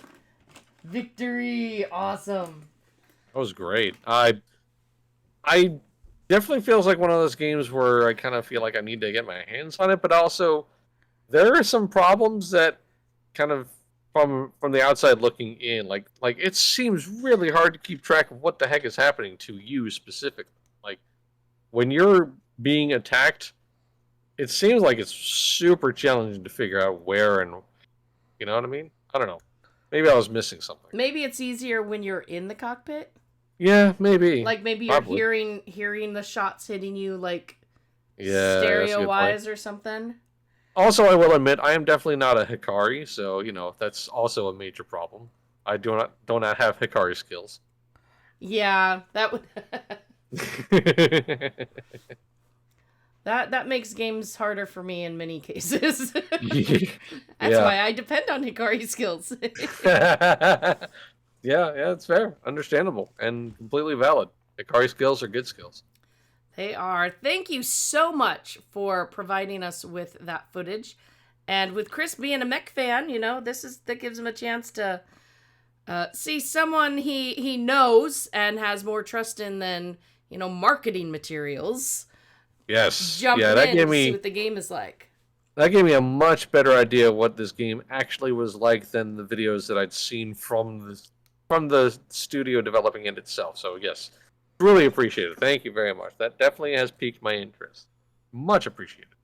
Victory! Awesome. That was great. I definitely feels like one of those games where I kind of feel like I need to get my hands on it, but also there are some problems that kind of from the outside looking in, like it seems really hard to keep track of what the heck is happening to you specifically. Like when you're being attacked, it seems like it's super challenging to figure out where and you know what I mean? I don't know. Maybe I was missing something. Maybe it's easier when you're in the cockpit. Yeah, maybe. Like maybe you're Probably. hearing the shots hitting you like Yeah, that's a stereo good wise point. or something. Also, I will admit I am definitely not a Hikari, so you know that's also a major problem. I do not have Hikari skills. Yeah, that would that makes games harder for me in many cases. That's Yeah. why I depend on Hikari skills. Yeah, it's fair, understandable, and completely valid. Hikari skills are good skills. They are. Thank you so much for providing us with that footage. And with Chris being a mech fan, you know, that gives him a chance to see someone he knows and has more trust in than, you know, marketing materials. Yes. Jump Yeah, in that gave to see me what the game is like. a much better idea of what this game actually was like than the videos that I'd seen from the studio developing it itself. So yes, really appreciate it. Thank you very much. That definitely has piqued my interest. Much appreciated.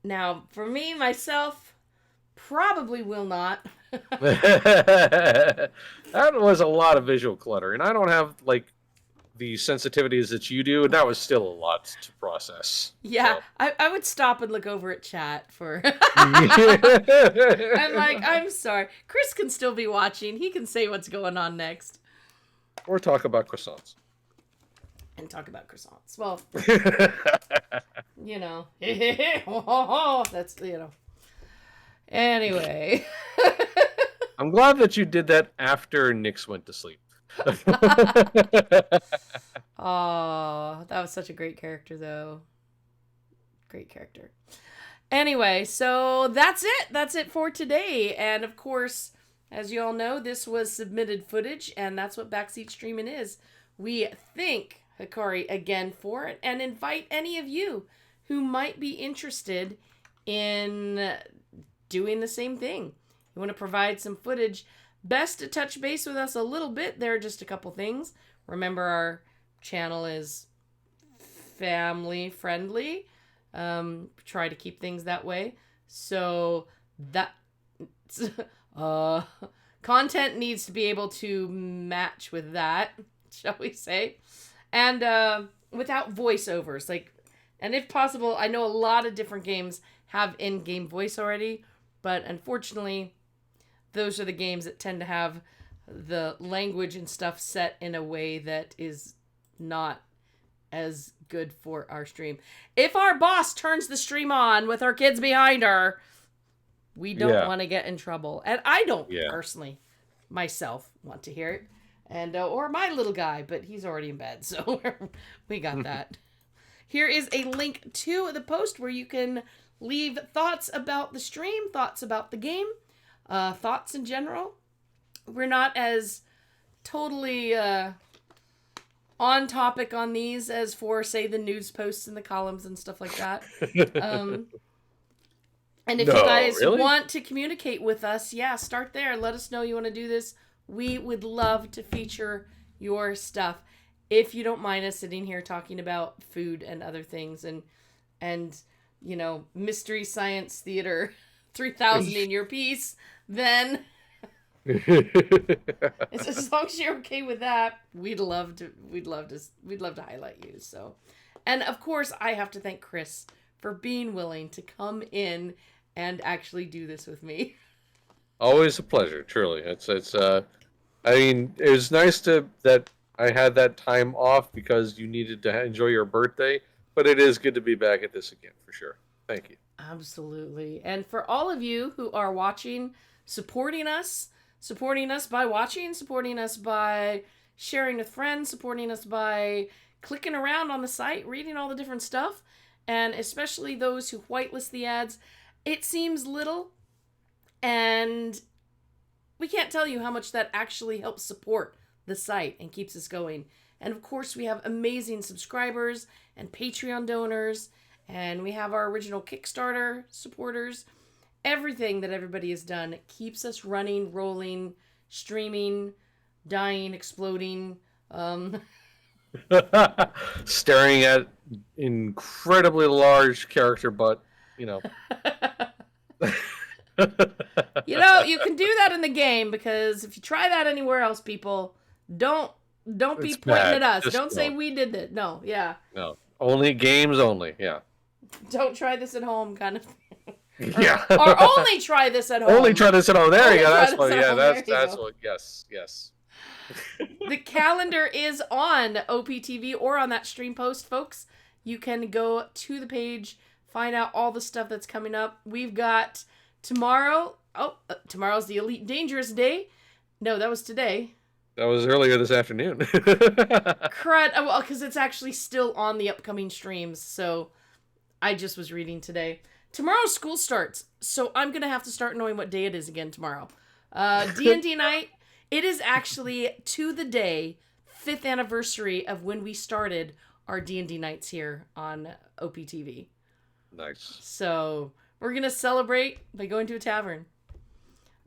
Now, for me, myself, probably will not. That was a lot of visual clutter, and I don't have like the sensitivities that you do, and that was still a lot to process. Yeah, So. I would stop and look over at chat for... I'm I'm like, I'm sorry. Chris can still be watching. He can say what's going on next. Or talk about croissants. And talk about croissants. Well, you know. That's, you know. Anyway. I'm glad that you did that after Nyx went to sleep. Oh, that was such a great character, though. Great character. Anyway, so that's it. That's it for today. And of course, as you all know, this was submitted footage, and that's what Backseat Streaming is. We thank Hikari again for it and invite any of you who might be interested in doing the same thing. You want to provide some footage, best to touch base with us a little bit. There are just a couple things. Remember, our channel is family friendly. Try to keep things that way. So that content needs to be able to match with that, shall we say. And without voiceovers, like, and if possible, I know a lot of different games have in-game voice already, but unfortunately, those are the games that tend to have the language and stuff set in a way that is not as good for our stream. If our boss turns the stream on with our kids behind her, we don't want to get in trouble. And I don't personally myself want to hear it. And or my little guy, but he's already in bed, so we got that. Here is a link to the post where you can leave thoughts about the stream, thoughts about the game, thoughts in general. We're not as totally on topic on these as for, say, the news posts and the columns and stuff like that. And if you guys want to communicate with us, start there. Let us know you want to do this. We would love to feature your stuff. If you don't mind us sitting here talking about food and other things and you know, Mystery Science Theater 3000 in your piece, then as long as you're okay with that, we'd love to highlight you. So, and of course, I have to thank Chris for being willing to come in and actually do this with me. Always a pleasure, truly. It's I mean, it was nice that I had that time off because you needed to enjoy your birthday, but it is good to be back at this again for sure. Thank you. Absolutely. And for all of you who are watching, supporting us by watching, supporting us by sharing with friends, supporting us by clicking around on the site, reading all the different stuff, and especially those who whitelist the ads. It seems little, and we can't tell you how much that actually helps support the site and keeps us going. And of course, we have amazing subscribers and Patreon donors, and we have our original Kickstarter supporters. Everything that everybody has done keeps us running, rolling, streaming, dying, exploding. Staring at incredibly large character butt, you know. You know, you can do that in the game, because if you try that anywhere else, people, don't be pointing at us. Just don't say we did it. No, No. Only games only, Don't try this at home, kind of thing. Or only try this at home. Only try this at home. There you go. That's what. That's what. Yes. The calendar is on OPTV or on that stream post, folks. You can go to the page, find out all the stuff that's coming up. We've got tomorrow. Tomorrow's the Elite Dangerous Day. No, that was today. That was earlier this afternoon. Crud. Well, because it's actually still on the upcoming streams. So I just was reading today. Tomorrow school starts, so I'm going to have to start knowing what day it is again tomorrow. D&D night, it is actually to the day, 5th anniversary of when we started our D&D nights here on OPTV. Nice. So we're going to celebrate by going to a tavern.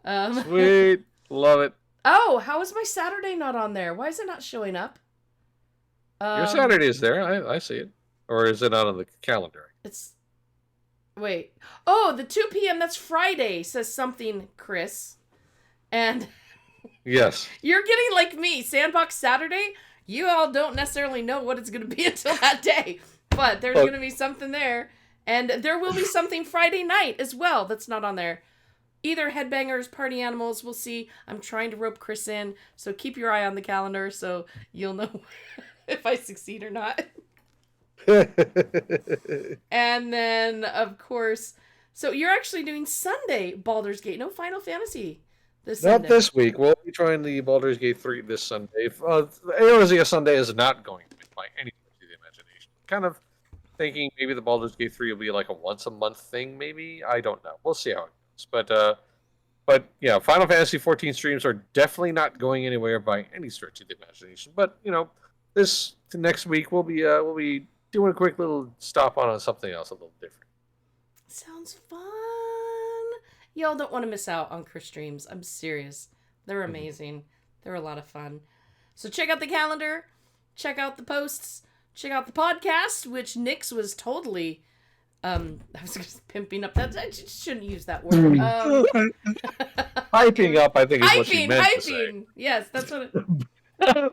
Sweet. Love it. Oh, how is my Saturday not on there? Why is it not showing up? Your Saturday is there. I see it. Or is it not on the calendar? Wait. Oh, the 2 p.m. That's Friday, says something, Chris. And yes. You're getting like me. Sandbox Saturday, you all don't necessarily know what it's going to be until that day. But there's going to be something there. And there will be something Friday night as well that's not on there. Either Headbangers, Party Animals, we'll see. I'm trying to rope Chris in, so keep your eye on the calendar so you'll know if I succeed or not. And then, of course, so you're actually doing Sunday Baldur's Gate, no Final Fantasy this Sunday. Not this week. We'll be trying the Baldur's Gate 3 this Sunday. Arizona Sunday is not going to be by any stretch of the imagination. Kind of thinking maybe the Baldur's Gate 3 will be like a once-a-month thing, maybe? I don't know. We'll see how it goes. But yeah, Final Fantasy 14 streams are definitely not going anywhere by any stretch of the imagination. But, you know, this next week we'll be doing a quick little stop on something else a little different. Sounds fun. Y'all don't want to miss out on Chris streams. I'm serious. They're amazing. They're a lot of fun. So check out the calendar. Check out the posts. Check out the podcast, which Nyx was totally... I was just pimping up. I just shouldn't use that word. Hyping up, I think, is what she meant to say. Yes, that's what I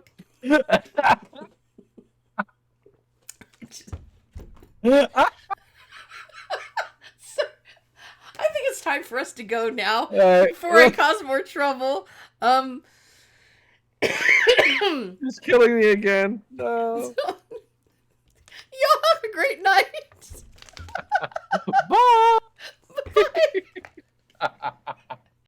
think it's time for us to go now before I cause more trouble. He's killing me again. No. Y'all have a great night. Bye. Bye.